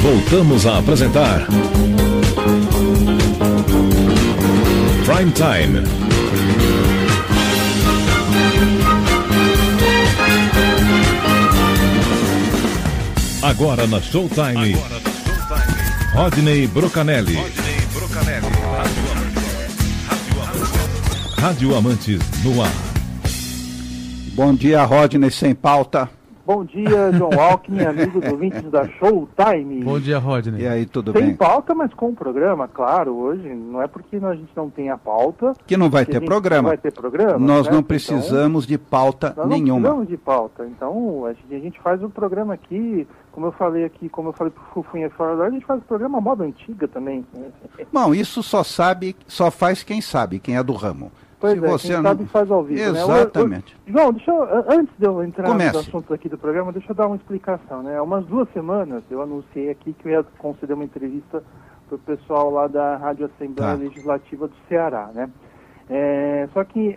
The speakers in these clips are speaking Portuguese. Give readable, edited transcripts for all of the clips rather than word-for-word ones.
Voltamos a apresentar Prime Time. Agora na Showtime, Rodney Brocanelli. Rádio Amantes no ar. Bom dia, Rodney Sem Pauta. Bom dia, João Alckmin, amigos ouvintes da Showtime. Bom dia, Rodney. E aí, tudo Sem bem? pauta, mas com programa, claro, hoje. Não é porque a gente não tem a pauta... Que não vai ter programa. Não vai ter programa. Nós né? não precisamos de pauta nós nenhuma. Não precisamos de pauta. Então, a gente faz o programa aqui, como eu falei pro Fufunha fora, a gente faz o programa moda antiga também. Bom, isso só faz quem sabe, quem é do ramo. Pois Se você quem sabe faz ao vivo, Exatamente. Né? João, antes de eu entrar Comece. nos assuntos aqui do programa, deixa eu dar uma explicação, né? Há umas 2 semanas eu anunciei aqui que eu ia conceder uma entrevista para o pessoal lá da Rádio Assembleia Legislativa do Ceará, né? Só que,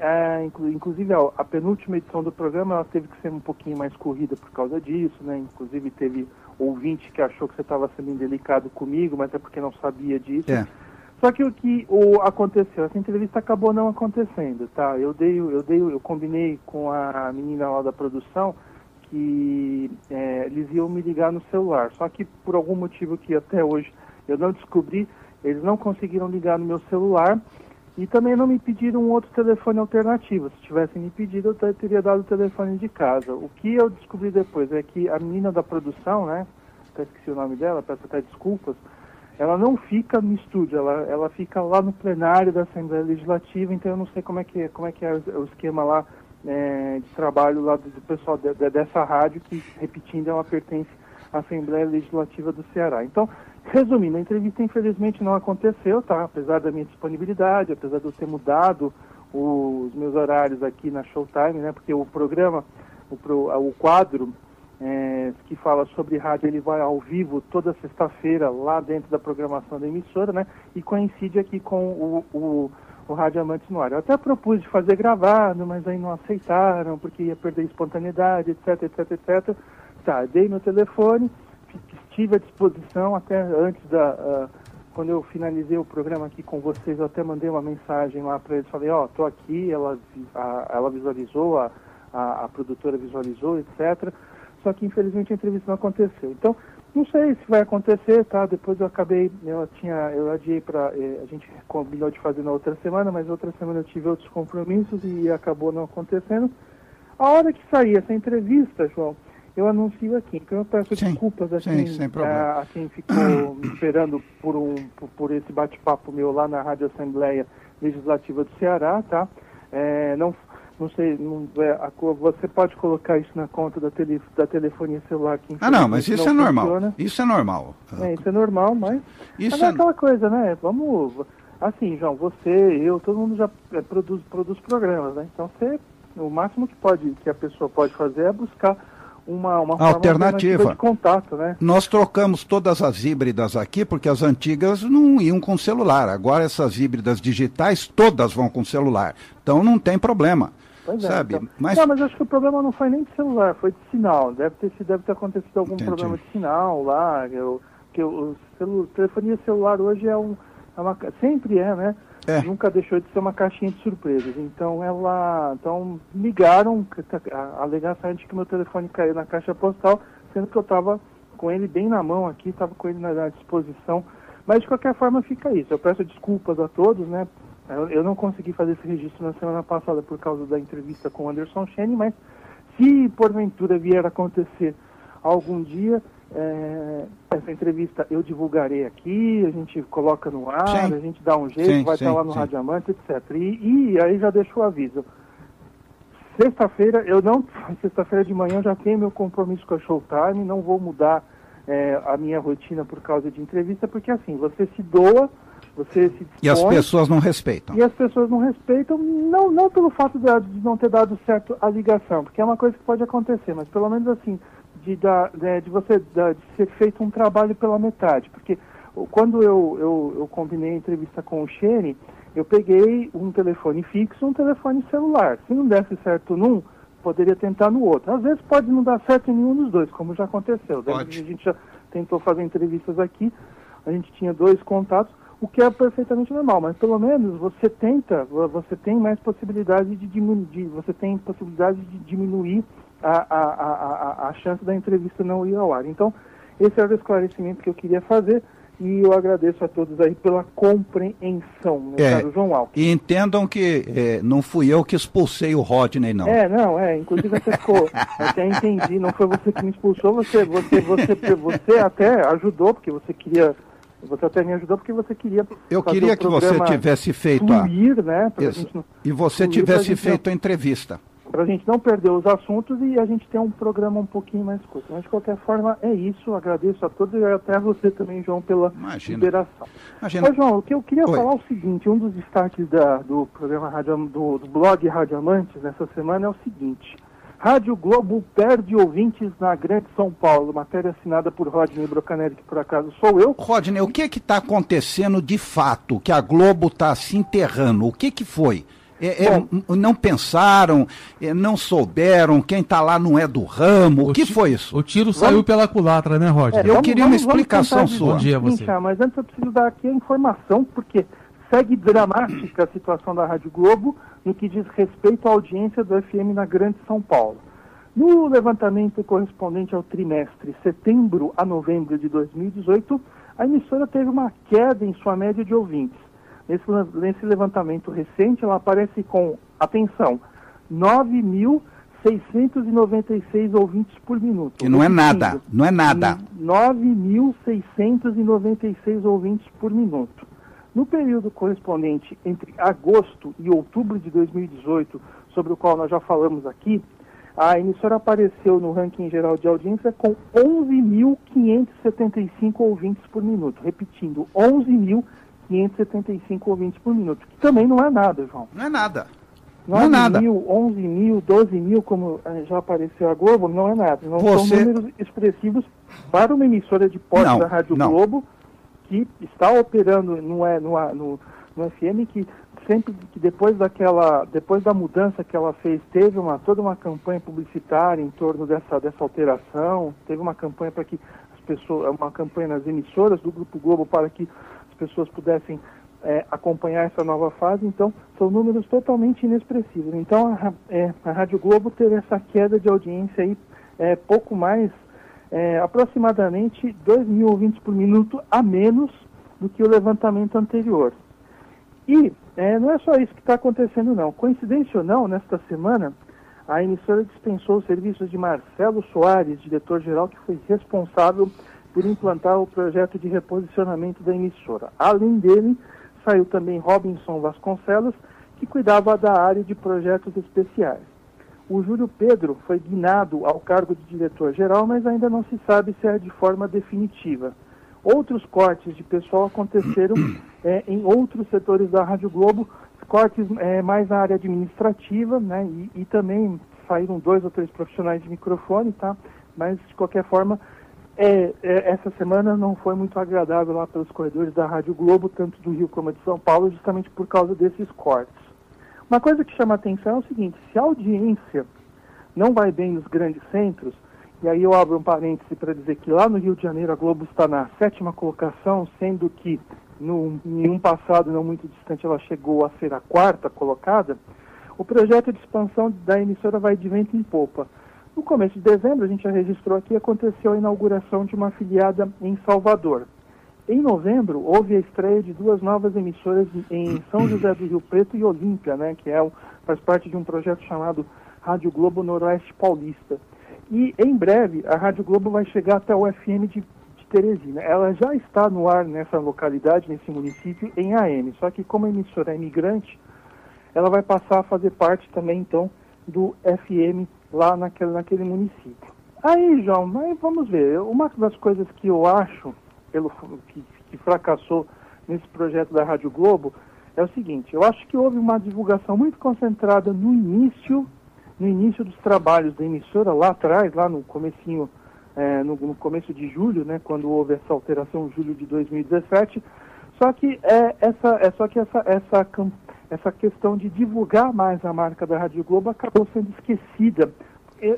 inclusive, a penúltima edição do programa, ela teve que ser um pouquinho mais corrida por causa disso, né? Inclusive teve ouvinte que achou que você estava sendo indelicado comigo, mas é porque não sabia disso. Só que o que aconteceu, essa entrevista acabou não acontecendo, tá? Eu combinei com a menina lá da produção que eles iam me ligar no celular. Só que por algum motivo que até hoje eu não descobri, eles não conseguiram ligar no meu celular e também não me pediram um outro telefone alternativo. Se tivessem me pedido, eu teria dado o telefone de casa. O que eu descobri depois é que a menina da produção, né? Até esqueci o nome dela, peço até desculpas. Ela não fica no estúdio, ela fica lá no plenário da Assembleia Legislativa, então eu não sei como é que é o esquema lá de trabalho lá do pessoal dessa rádio, que, repetindo, ela pertence à Assembleia Legislativa do Ceará. Então, resumindo, a entrevista infelizmente não aconteceu, tá? Apesar da minha disponibilidade, apesar de eu ter mudado os meus horários aqui na Showtime, né? Porque o programa, o quadro... que fala sobre rádio, ele vai ao vivo toda sexta-feira lá dentro da programação da emissora, né? E coincide aqui com o Rádio Amantes no ar. Eu até propus de fazer gravado, mas aí não aceitaram, porque ia perder espontaneidade, etc, etc, etc. Tá, dei meu telefone, estive à disposição até antes quando eu finalizei o programa aqui com vocês, eu até mandei uma mensagem lá para eles, falei, tô aqui, ela visualizou, a produtora visualizou, etc. Só que infelizmente a entrevista não aconteceu. Então, não sei se vai acontecer, tá? Depois eu adiei a gente combinou de fazer na outra semana, mas outra semana eu tive outros compromissos e acabou não acontecendo. A hora que sair essa entrevista, João, eu anuncio aqui. Então eu peço desculpas a quem ficou me esperando por esse bate-papo meu lá na Rádio Assembleia Legislativa do Ceará, tá? Não sei, você pode colocar isso na conta da telefonia celular aqui. Não, mas isso é normal. Isso é normal. Isso é normal, mas é aquela coisa, né? Vamos, assim, João, todo mundo já produz programas, né? Então o máximo que a pessoa pode fazer é buscar uma forma alternativa de contato, né? Nós trocamos todas as híbridas aqui, porque as antigas não iam com celular. Agora essas híbridas digitais todas vão com celular. Então não tem problema. Sabe? Então, mas acho que o problema não foi nem de celular, foi de sinal. Deve ter acontecido algum problema de sinal lá. Telefonia celular hoje sempre é, né? Nunca deixou de ser uma caixinha de surpresas. Então ligaram, a alegação de que meu telefone caiu na caixa postal, sendo que eu estava com ele bem na mão aqui, estava com ele na disposição. Mas de qualquer forma fica isso. Eu peço desculpas a todos, né? Eu não consegui fazer esse registro na semana passada por causa da entrevista com o Anderson Chene, mas se porventura vier a acontecer algum dia, essa entrevista eu divulgarei aqui, a gente coloca no ar, a gente dá um jeito, vai estar lá no Rádio Amantes, etc. E aí já deixo o aviso. Sexta-feira de manhã eu já tenho meu compromisso com a Showtime, não vou mudar a minha rotina por causa de entrevista, porque assim, você se doa, você se dispõe, e as pessoas não respeitam. E as pessoas não respeitam, não pelo fato de não ter dado certo a ligação, porque é uma coisa que pode acontecer, mas pelo menos assim, de ser feito um trabalho pela metade. Porque quando eu combinei a entrevista com o Chene, eu peguei um telefone fixo e um telefone celular. Se não desse certo num, poderia tentar no outro. Às vezes pode não dar certo em nenhum dos dois, como já aconteceu. A gente tentou fazer entrevistas aqui, a gente tinha 2 contatos, o que é perfeitamente normal, mas pelo menos você tem mais possibilidade de diminuir a chance da entrevista não ir ao ar. Então, esse era o esclarecimento que eu queria fazer. E eu agradeço a todos aí pela compreensão, meu caro João Alves. E entendam que não fui eu que expulsei o Rodney, não. Inclusive até ficou, até entendi, não foi você que me expulsou, você até ajudou, porque você até me ajudou porque você queria... Eu queria que você tivesse feito fluir, né? E você tivesse feito a entrevista. Para a gente não perder os assuntos e a gente ter um programa um pouquinho mais curto. Mas, de qualquer forma, é isso. Agradeço a todos e até a você também, João, pela liberação. Mas, João, o que eu queria falar é o seguinte, um dos destaques do programa do blog Rádio Amantes nessa semana é o seguinte: Rádio Globo perde ouvintes na Grande São Paulo. Matéria assinada por Rodney Brocanelli, que por acaso sou eu. Rodney, o que está acontecendo de fato, que a Globo está se enterrando? O que foi? Não pensaram, não souberam, quem está lá não é do ramo, o que foi isso? O tiro saiu pela culatra, né, Rodney? Eu queria uma explicação sua. Bom dia a você. Mas antes eu preciso dar aqui a informação, porque segue dramática a situação da Rádio Globo no que diz respeito à audiência do FM na Grande São Paulo. No levantamento correspondente ao trimestre setembro a novembro de 2018, a emissora teve uma queda em sua média de ouvintes. Nesse levantamento recente, ela aparece com, atenção, 9.696 ouvintes por minuto. Que não é nada, não é nada. 9.696 ouvintes por minuto. No período correspondente entre agosto e outubro de 2018, sobre o qual nós já falamos aqui, a emissora apareceu no ranking geral de audiência com 11.575 ouvintes por minuto. Repetindo, 11.575 ouvintes por minuto, que também não é nada, João. Não é nada. 9 mil, 11 mil, 12 mil, como já apareceu a Globo, não é nada. Não são números expressivos para uma emissora de porte da Rádio Globo, que está operando no FM, que sempre que depois da mudança que ela fez, teve toda uma campanha publicitária em torno dessa alteração, teve uma campanha para que uma campanha nas emissoras do Grupo Globo para que pessoas pudessem acompanhar essa nova fase. Então são números totalmente inexpressivos. Então a Rádio Globo teve essa queda de audiência aí, pouco mais, aproximadamente 2 mil ouvintes por minuto a menos do que o levantamento anterior. E não é só isso que está acontecendo, não. Coincidência ou não, nesta semana a emissora dispensou os serviços de Marcelo Soares, diretor-geral, que foi responsável por implantar o projeto de reposicionamento da emissora. Além dele, saiu também Robinson Vasconcelos, que cuidava da área de projetos especiais. O Júlio Pedro foi guinado ao cargo de diretor-geral, mas ainda não se sabe se é de forma definitiva. Outros cortes de pessoal aconteceram em outros setores da Rádio Globo, cortes mais na área administrativa, né, e também saíram 2 ou 3 profissionais de microfone, tá? Mas, de qualquer forma, essa semana não foi muito agradável lá pelos corredores da Rádio Globo, tanto do Rio como de São Paulo, justamente por causa desses cortes. Uma coisa que chama a atenção é o seguinte: se a audiência não vai bem nos grandes centros, e aí eu abro um parêntese para dizer que lá no Rio de Janeiro a Globo está na 7ª colocação, sendo que em um passado não muito distante ela chegou a ser a 4ª colocada, o projeto de expansão da emissora vai de vento em popa. No começo de dezembro, a gente já registrou aqui, aconteceu a inauguração de uma afiliada em Salvador. Em novembro, houve a estreia de 2 novas emissoras em São José do Rio Preto e Olímpia, né, que faz parte de um projeto chamado Rádio Globo Noroeste Paulista. E, em breve, a Rádio Globo vai chegar até o FM de Teresina. Ela já está no ar nessa localidade, nesse município, em AM. Só que, como a emissora é imigrante, ela vai passar a fazer parte também, então, do FM lá naquele município. Aí, João, mas vamos ver. Uma das coisas que eu acho que fracassou nesse projeto da Rádio Globo é o seguinte: eu acho que houve uma divulgação muito concentrada no início dos trabalhos da emissora, lá atrás, lá no comecinho, no começo de julho, né, quando houve essa alteração em julho de 2017. Só que essa questão de divulgar mais a marca da Rádio Globo acabou sendo esquecida.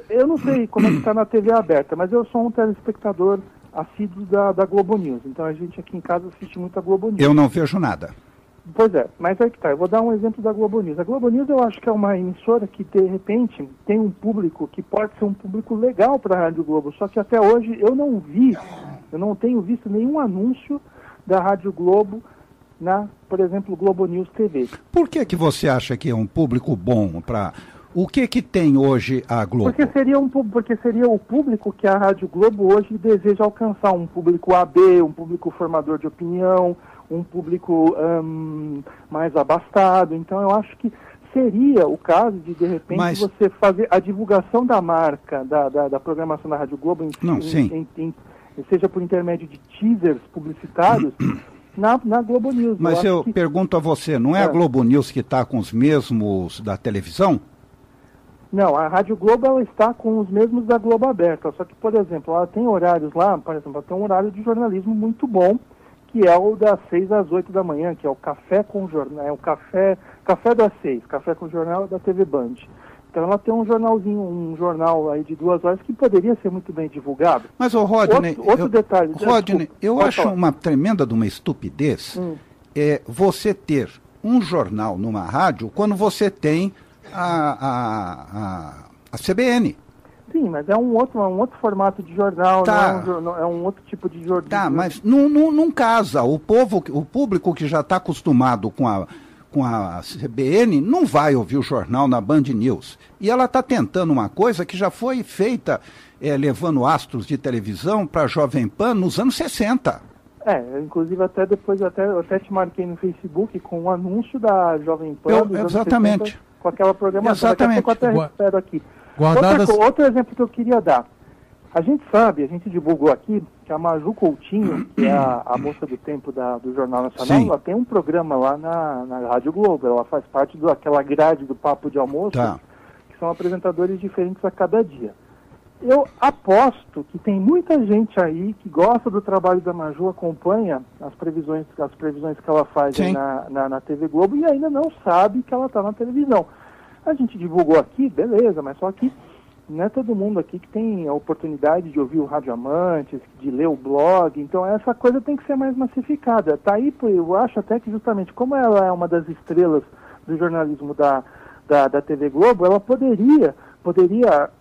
Eu não sei como é que está na TV aberta, mas eu sou um telespectador assíduos da Globo News. Então a gente aqui em casa assiste muito a Globo News. Eu não vejo nada. Pois é, mas aí que tá, eu vou dar um exemplo da Globo News. A Globo News eu acho que é uma emissora que de repente tem um público que pode ser um público legal para a Rádio Globo, só que até hoje eu não tenho visto nenhum anúncio da Rádio Globo na, por exemplo, Globo News TV. Por que você acha que é um público bom para... O que tem hoje a Globo? Porque seria o público que a Rádio Globo hoje deseja alcançar, um público AB, um público formador de opinião, um público mais abastado. Então eu acho que seria o caso de repente, você fazer a divulgação da marca, da programação da Rádio Globo, seja por intermédio de teasers publicitários, na Globo News. Mas eu pergunto a você, não é a Globo News que está com os mesmos da televisão? Não, a Rádio Globo ela está com os mesmos da Globo Aberta, só que, por exemplo, ela tem horários lá, por exemplo, ela tem um horário de jornalismo muito bom, que é o das 6 às 8 da manhã, que é o Café com Jornal, é o Café das 6, Café com Jornal da TV Band. Então ela tem um jornal aí de 2 horas que poderia ser muito bem divulgado. Mas, Rodney, outro detalhe... Rodney, eu acho uma tremenda de uma estupidez você ter um jornal numa rádio quando você tem a CBN. Sim, mas é um outro formato de jornal, é um outro tipo de jornal. Tá, mas não casa. O público que já está acostumado com a CBN não vai ouvir o jornal na Band News. E ela está tentando uma coisa que já foi feita levando astros de televisão para a Jovem Pan nos anos 60. Inclusive até depois eu te marquei no Facebook com um anúncio da Jovem Pan dos anos 60, com aquela programação. Exatamente. Daqui a pouco eu até recupero aqui. Guardadas... Outro exemplo que eu queria dar. A gente divulgou aqui que a Maju Coutinho, que é a moça do tempo do Jornal Nacional, ela tem um programa lá na Rádio Globo. Ela faz parte daquela grade do Papo de Almoço, que são apresentadores diferentes a cada dia. Eu aposto que tem muita gente aí que gosta do trabalho da Maju, acompanha as previsões que ela faz aí na TV Globo e ainda não sabe que ela está na televisão. A gente divulgou aqui, beleza, mas só que não é todo mundo aqui que tem a oportunidade de ouvir o Rádio Amantes, de ler o blog, então essa coisa tem que ser mais massificada. Tá aí, eu acho até que justamente como ela é uma das estrelas do jornalismo da TV Globo, ela poderia,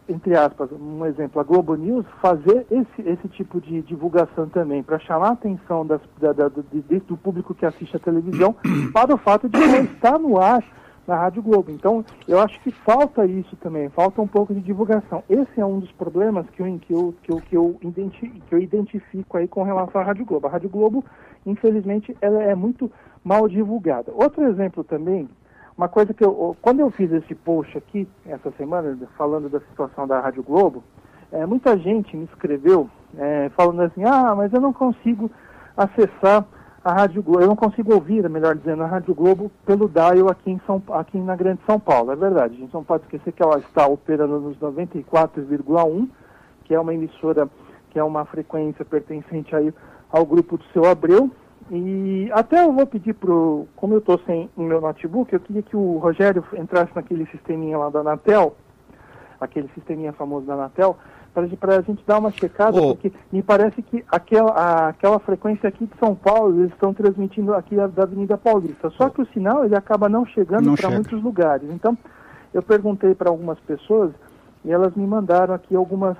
entre aspas, um exemplo, a Globo News, fazer esse tipo de divulgação também, para chamar a atenção do público que assiste a televisão para o fato de ela estar no ar na Rádio Globo. Então, eu acho que falta isso também, falta um pouco de divulgação. Esse é um dos problemas que eu identifico aí com relação à Rádio Globo. A Rádio Globo, infelizmente, ela é muito mal divulgada. Outro exemplo também, uma coisa que quando eu fiz esse post aqui, essa semana, falando da situação da Rádio Globo, muita gente me escreveu falando assim, mas eu não consigo acessar a Rádio Globo, eu não consigo ouvir, melhor dizendo, a Rádio Globo pelo dial aqui na Grande São Paulo. É verdade, a gente não pode esquecer que ela está operando nos 94,1, que é uma emissora, que é uma frequência pertencente aí ao grupo do Seu Abreu. E até eu vou pedir como eu estou sem o meu notebook, eu queria que o Rogério entrasse naquele sisteminha lá da Anatel, aquele sisteminha famoso da Anatel, para a gente dar uma checada, porque me parece que aquela frequência aqui de São Paulo, eles estão transmitindo aqui da Avenida Paulista, só que o sinal ele acaba não chegando para muitos lugares. Então, eu perguntei para algumas pessoas e elas me mandaram aqui algumas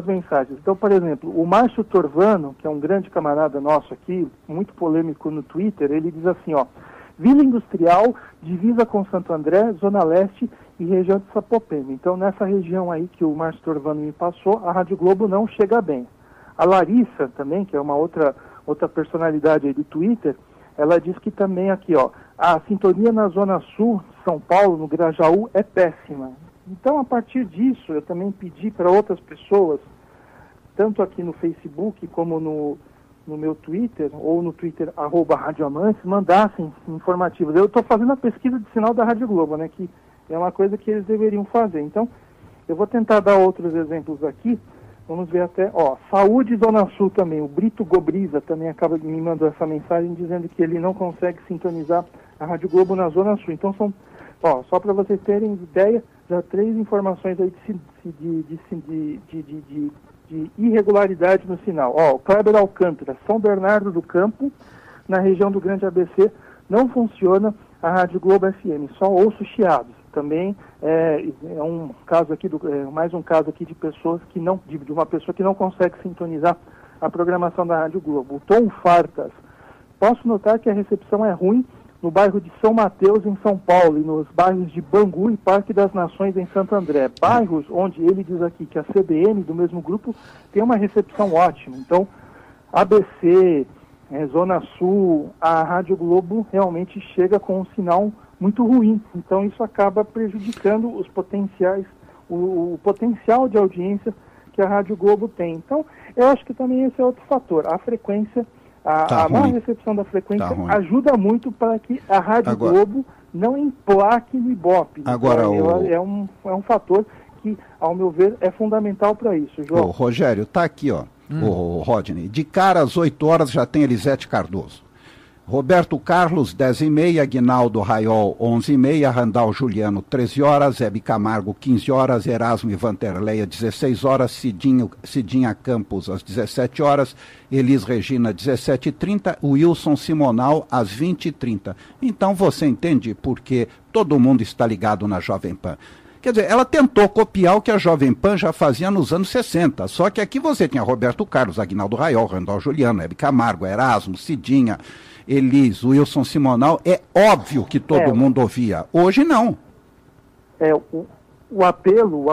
mensagens. Então, por exemplo, o Márcio Torvano, que é um grande camarada nosso aqui, muito polêmico no Twitter, ele diz assim, Vila Industrial, divisa com Santo André, Zona Leste e região de Sapopema. Então, nessa região aí que o Márcio Torvano me passou, a Rádio Globo não chega bem. A Larissa também, que é uma outra personalidade aí do Twitter, ela diz que também aqui, a sintonia na Zona Sul de São Paulo, no Grajaú, é péssima. Então, a partir disso, eu também pedi para outras pessoas, tanto aqui no Facebook como no meu Twitter, ou no Twitter, @radioamantes, mandassem informativos. Eu estou fazendo a pesquisa de sinal da Rádio Globo, né, que é uma coisa que eles deveriam fazer. Então, eu vou tentar dar outros exemplos aqui. Vamos ver até, Saúde Zona Sul também. O Brito Gobriza também acaba me mandando essa mensagem dizendo que ele não consegue sintonizar a Rádio Globo na Zona Sul. Então, só para vocês terem ideia, já 3 informações aí de de irregularidade no sinal. Ó, o Kleber Alcântara, São Bernardo do Campo, na região do Grande ABC, não funciona a Rádio Globo FM, só ouço chiados. Também é um caso aqui, mais um caso aqui de pessoas que não, de uma pessoa que não consegue sintonizar a programação da Rádio Globo. O Tom Fartas, posso notar que a recepção é ruim no bairro de São Mateus, em São Paulo, e nos bairros de Bangu e Parque das Nações, em Santo André. Bairros onde ele diz aqui que a CBN, do mesmo grupo, tem uma recepção ótima. Então, ABC, Zona Sul, a Rádio Globo realmente chega com um sinal muito ruim. Então, isso acaba prejudicando os potenciais, o potencial de audiência que a Rádio Globo tem. Então, eu acho que também esse é outro fator. A frequência, a má recepção da frequência ajuda muito para que a Rádio Globo não emplaque no Ibope. Agora, é um fator que, ao meu ver, é fundamental para isso, João. Rogério, está aqui, ó, o Rodney. De cara, às 8 horas já tem Elisete Cardoso. Roberto Carlos, 10h30, Aguinaldo Raiol, 11h30, Randal Juliano, 13 horas, Hebe Camargo, 15 horas, Erasmo e Vanderleia, 16 horas, Cidinha Campos, às 17 horas, Elis Regina, 17h30, Wilson Simonal, às 20h30. Então você entende porque todo mundo está ligado na Jovem Pan. Quer dizer, ela tentou copiar o que a Jovem Pan já fazia nos anos 60, só que aqui você tinha Roberto Carlos, Aguinaldo Raiol, Randal Juliano, Hebe Camargo, Erasmo, Cidinha, Elis, Wilson Simonal, é óbvio que todo mundo ouvia. Hoje não. O apelo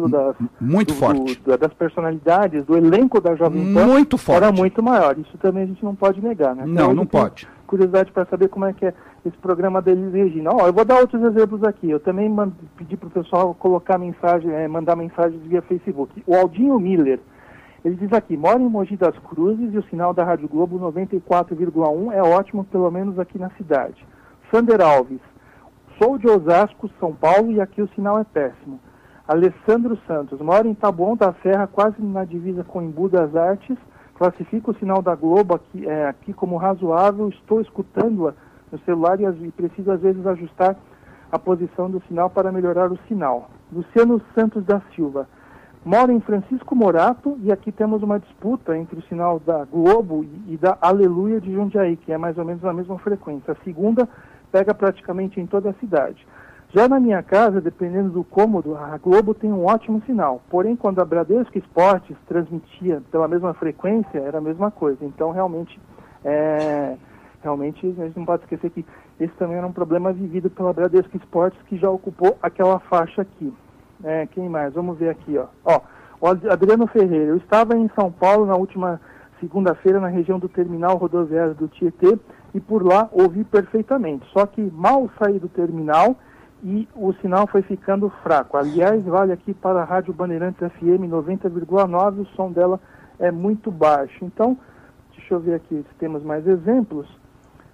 das, muito forte. Das personalidades, do elenco da Jovem Pan muito forte. Era muito maior. Isso também a gente não pode negar, né? Não pode. Curiosidade para saber como é que é esse programa da Elis Regina. Eu vou dar outros exemplos aqui. Eu também pedi para o pessoal colocar mandar mensagens via Facebook. O Aldinho Miller, ele diz aqui, mora em Mogi das Cruzes e o sinal da Rádio Globo 94,1 é ótimo, pelo menos aqui na cidade. Sander Alves, sou de Osasco, São Paulo, e aqui o sinal é péssimo. Alessandro Santos, mora em Taboão da Serra, quase na divisa com Embu das Artes, classifico o sinal da Globo aqui como razoável, estou escutando-a no celular e preciso às vezes ajustar a posição do sinal para melhorar o sinal. Luciano Santos da Silva, mora em Francisco Morato e aqui temos uma disputa entre o sinal da Globo e da Aleluia de Jundiaí, que é mais ou menos a mesma frequência. A segunda pega praticamente em toda a cidade. Já na minha casa, dependendo do cômodo, a Globo tem um ótimo sinal. Porém, quando a Bradesco Esportes transmitia pela mesma frequência, era a mesma coisa. Então, realmente, a gente não pode esquecer que esse também era um problema vivido pela Bradesco Esportes, que já ocupou aquela faixa aqui. Quem mais? Vamos ver aqui, ó. O Adriano Ferreira. Eu estava em São Paulo na última segunda-feira, na região do terminal rodoviário do Tietê, e por lá ouvi perfeitamente. Só que mal saí do terminal e o sinal foi ficando fraco. Aliás, vale aqui para a Rádio Bandeirantes FM 90,9, o som dela é muito baixo. Então, deixa eu ver aqui se temos mais exemplos.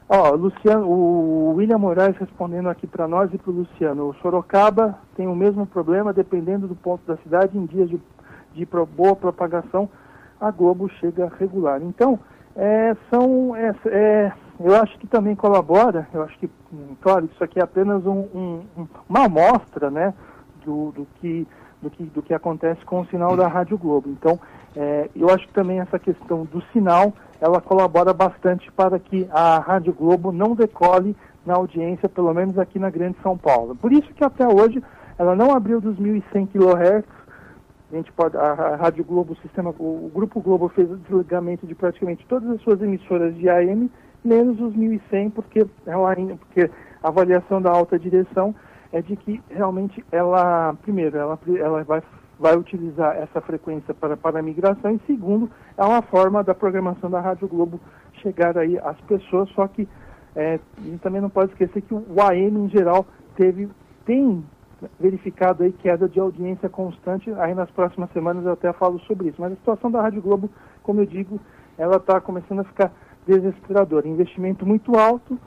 O William Moraes respondendo aqui para nós e para o Luciano. O Sorocaba tem o mesmo problema, dependendo do ponto da cidade, em dias de boa propagação, a Globo chega regular. Então, eu acho que também colabora, eu acho que, claro, isso aqui é apenas uma amostra, né, do que acontece com o sinal da Rádio Globo. Então, eu acho que também essa questão do sinal, ela colabora bastante para que a Rádio Globo não decole na audiência, pelo menos aqui na Grande São Paulo. Por isso que até hoje ela não abriu dos 1.100 kHz. A Rádio Globo, o Grupo Globo fez o desligamento de praticamente todas as suas emissoras de AM, menos os 1.100, porque a avaliação da alta direção é de que realmente ela vai utilizar essa frequência para a migração, e segundo, é uma forma da programação da Rádio Globo chegar aí às pessoas, só que a gente também não pode esquecer que o AM em geral tem verificado aí queda de audiência constante. Aí nas próximas semanas eu até falo sobre isso, mas a situação da Rádio Globo, como eu digo, ela está começando a ficar desesperadora. Investimento muito alto,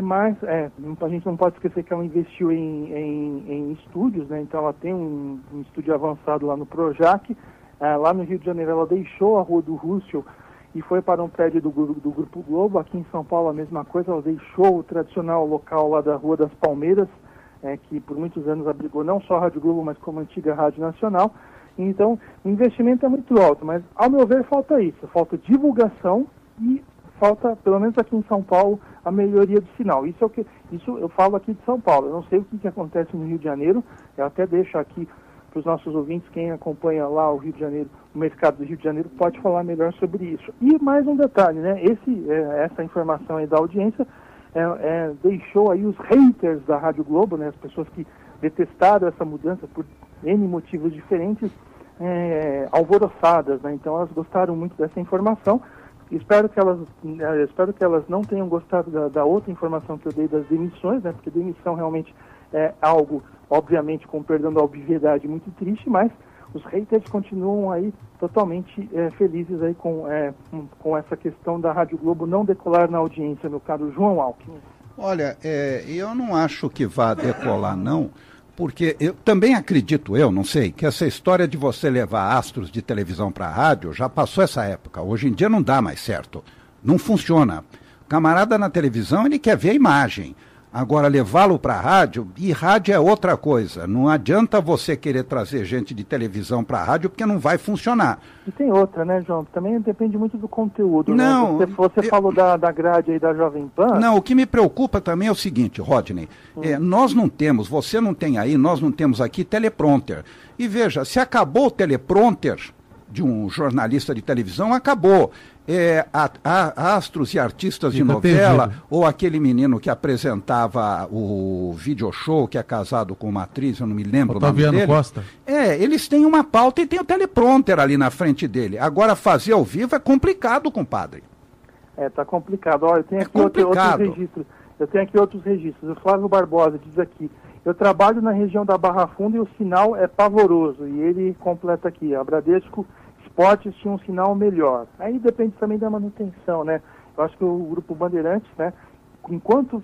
mas a gente não pode esquecer que ela investiu em estúdios, né? Então ela tem um estúdio avançado lá no Projac. Lá no Rio de Janeiro ela deixou a Rua do Russell e foi para um prédio do Grupo Globo. Aqui em São Paulo a mesma coisa, ela deixou o tradicional local lá da Rua das Palmeiras, que por muitos anos abrigou não só a Rádio Globo, mas como a antiga Rádio Nacional. Então, o investimento é muito alto, mas, ao meu ver, falta isso. Falta divulgação e falta, pelo menos aqui em São Paulo, a melhoria do sinal. Isso eu falo aqui de São Paulo. Eu não sei o que acontece no Rio de Janeiro. Eu até deixo aqui para os nossos ouvintes, quem acompanha lá o Rio de Janeiro, o mercado do Rio de Janeiro, pode falar melhor sobre isso. E mais um detalhe, né? Essa informação aí da audiência deixou aí os haters da Rádio Globo, né? As pessoas que detestaram essa mudança por N motivos diferentes, alvoroçadas, né? Então elas gostaram muito dessa informação. Espero que elas não tenham gostado da outra informação que eu dei das demissões, né? Porque demissão realmente é algo, obviamente, com perdão da obviedade, muito triste, mas os haters continuam aí totalmente felizes aí com essa questão da Rádio Globo não decolar na audiência, meu caro João Alckmin. Olha, eu não acho que vá decolar, não, porque eu também acredito, não sei, que essa história de você levar astros de televisão para a rádio já passou essa época. Hoje em dia não dá mais certo. Não funciona. O camarada na televisão, ele quer ver a imagem. Agora, levá-lo para a rádio, e rádio é outra coisa. Não adianta você querer trazer gente de televisão para a rádio, porque não vai funcionar. E tem outra, né, João? Também depende muito do conteúdo. Não, né? Você falou da grade aí da Jovem Pan. Não, o que me preocupa também é o seguinte, Rodney. Nós não temos, você não tem aí, nós não temos aqui teleprompter. E veja, se acabou o teleprompter de um jornalista de televisão, acabou. Astros e artistas de novela, ou aquele menino que apresentava o video show, que é casado com uma atriz, eu não me lembro o nome dele. Costa. Eles têm uma pauta e tem o teleprompter ali na frente dele. Agora, fazer ao vivo é complicado, compadre. Tá complicado. Olha, eu tenho aqui outros registros. Eu tenho aqui outros registros. O Flávio Barbosa diz aqui: eu trabalho na região da Barra Funda e o sinal é pavoroso. E ele completa aqui: a Bradesco Esportes tinha um sinal melhor. Aí depende também da manutenção, né? Eu acho que o Grupo Bandeirantes, né, enquanto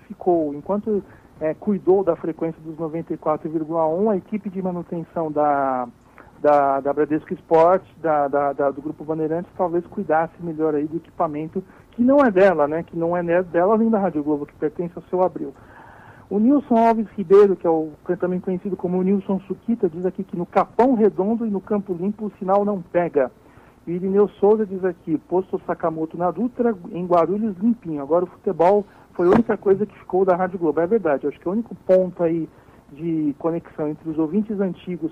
cuidou da frequência dos 94,1, a equipe de manutenção da Bradesco Esportes, do Grupo Bandeirantes, talvez cuidasse melhor aí do equipamento, que não é dela, né? Que não é dela nem da Rádio Globo, que pertence ao seu Abril. O Nilson Alves Ribeiro, que é também conhecido como o Nilson Suquita, diz aqui que no Capão Redondo e no Campo Limpo o sinal não pega. E Irineu Souza diz aqui: posto Sakamoto na Dutra, em Guarulhos limpinho. Agora o futebol foi a única coisa que ficou da Rádio Globo. É verdade, acho que o único ponto aí de conexão entre os ouvintes antigos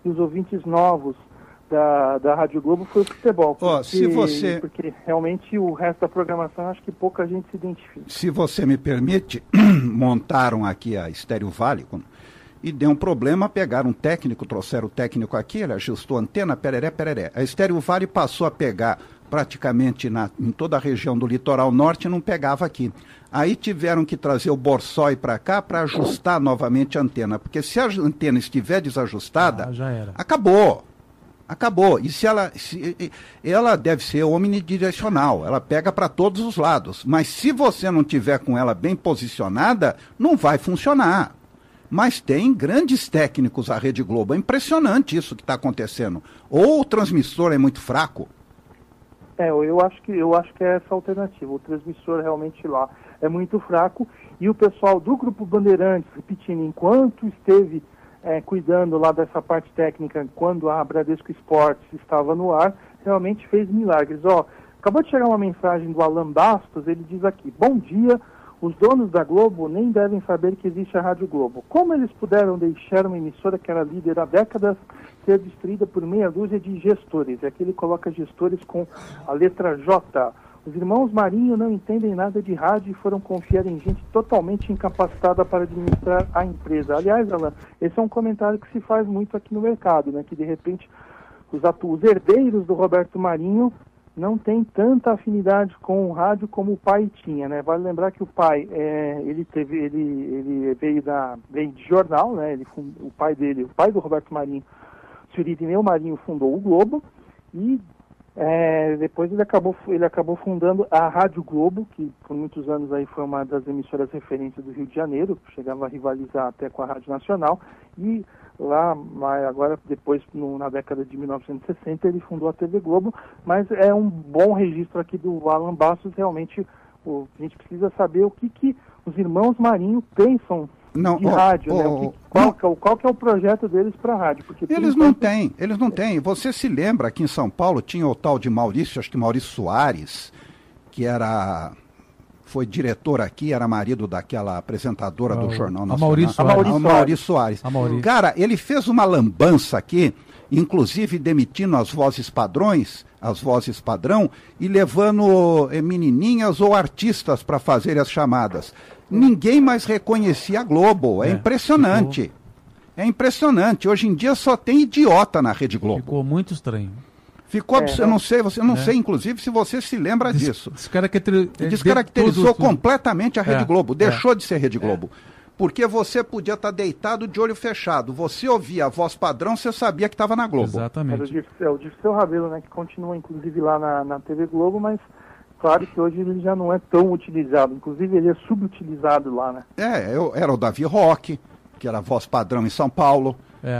e os ouvintes novos da Rádio Globo foi o futebol. Porque realmente o resto da programação acho que pouca gente se identifica. Se você me permite, montaram aqui a Estéreo Vale e deu um problema, pegaram um técnico, trouxeram o técnico aqui, ele ajustou a antena, pereré. A Estéreo Vale passou a pegar praticamente em toda a região do litoral norte e não pegava aqui. Aí tiveram que trazer o Borsoi para cá para ajustar novamente a antena, porque se a antena estiver desajustada, já era. Acabou. E ela deve ser omnidirecional, ela pega para todos os lados. Mas se você não tiver com ela bem posicionada, não vai funcionar. Mas tem grandes técnicos a Rede Globo. É impressionante isso que está acontecendo. Ou o transmissor é muito fraco. Eu acho que é essa a alternativa. O transmissor realmente lá é muito fraco. E o pessoal do Grupo Bandeirantes, repetindo, enquanto esteve cuidando lá dessa parte técnica, quando a Bradesco Esportes estava no ar, realmente fez milagres. Acabou de chegar uma mensagem do Alan Bastos, ele diz aqui: bom dia, os donos da Globo nem devem saber que existe a Rádio Globo. Como eles puderam deixar uma emissora que era líder há décadas ser destruída por meia dúzia de gestores? Aqui ele coloca gestores com a letra J. Os irmãos Marinho não entendem nada de rádio e foram confiar em gente totalmente incapacitada para administrar a empresa. Aliás, Alan, esse é um comentário que se faz muito aqui no mercado, né? Que de repente os herdeiros do Roberto Marinho não têm tanta afinidade com o rádio como o pai tinha, né? Vale lembrar que o pai, ele veio de jornal, né? O pai do Roberto Marinho, o senhor Irineu Marinho, fundou o Globo e depois ele acabou fundando a Rádio Globo, que por muitos anos aí foi uma das emissoras referências do Rio de Janeiro, chegava a rivalizar até com a Rádio Nacional, e lá, agora depois, na década de 1960, ele fundou a TV Globo, mas é um bom registro aqui do Alan Bastos. Realmente a gente precisa saber o que os irmãos Marinho pensam de rádio, né? Qual que é o projeto deles para a rádio? Porque eles não têm. Você se lembra, aqui em São Paulo tinha o tal de Maurício, acho que Maurício Soares, que foi diretor aqui, era marido daquela apresentadora do Jornal Nacional. Maurício Soares. Cara, ele fez uma lambança aqui, inclusive demitindo as vozes padrão, e levando menininhas ou artistas para fazerem as chamadas. Ninguém mais reconhecia a Globo. É impressionante. É impressionante. Hoje em dia só tem idiota na Rede Globo. Ficou muito estranho. Eu não sei, inclusive, se você se lembra disso. Descaracterizou completamente a Rede Globo. Deixou de ser Rede Globo. Porque você podia estar deitado de olho fechado. Você ouvia a voz padrão, você sabia que estava na Globo. Exatamente. Era o Dirceu Rabelo, né, que continua, inclusive, lá na TV Globo, mas claro que hoje ele já não é tão utilizado. Inclusive, ele é subutilizado lá, né? Era o Davi Roque, que era a voz padrão em São Paulo.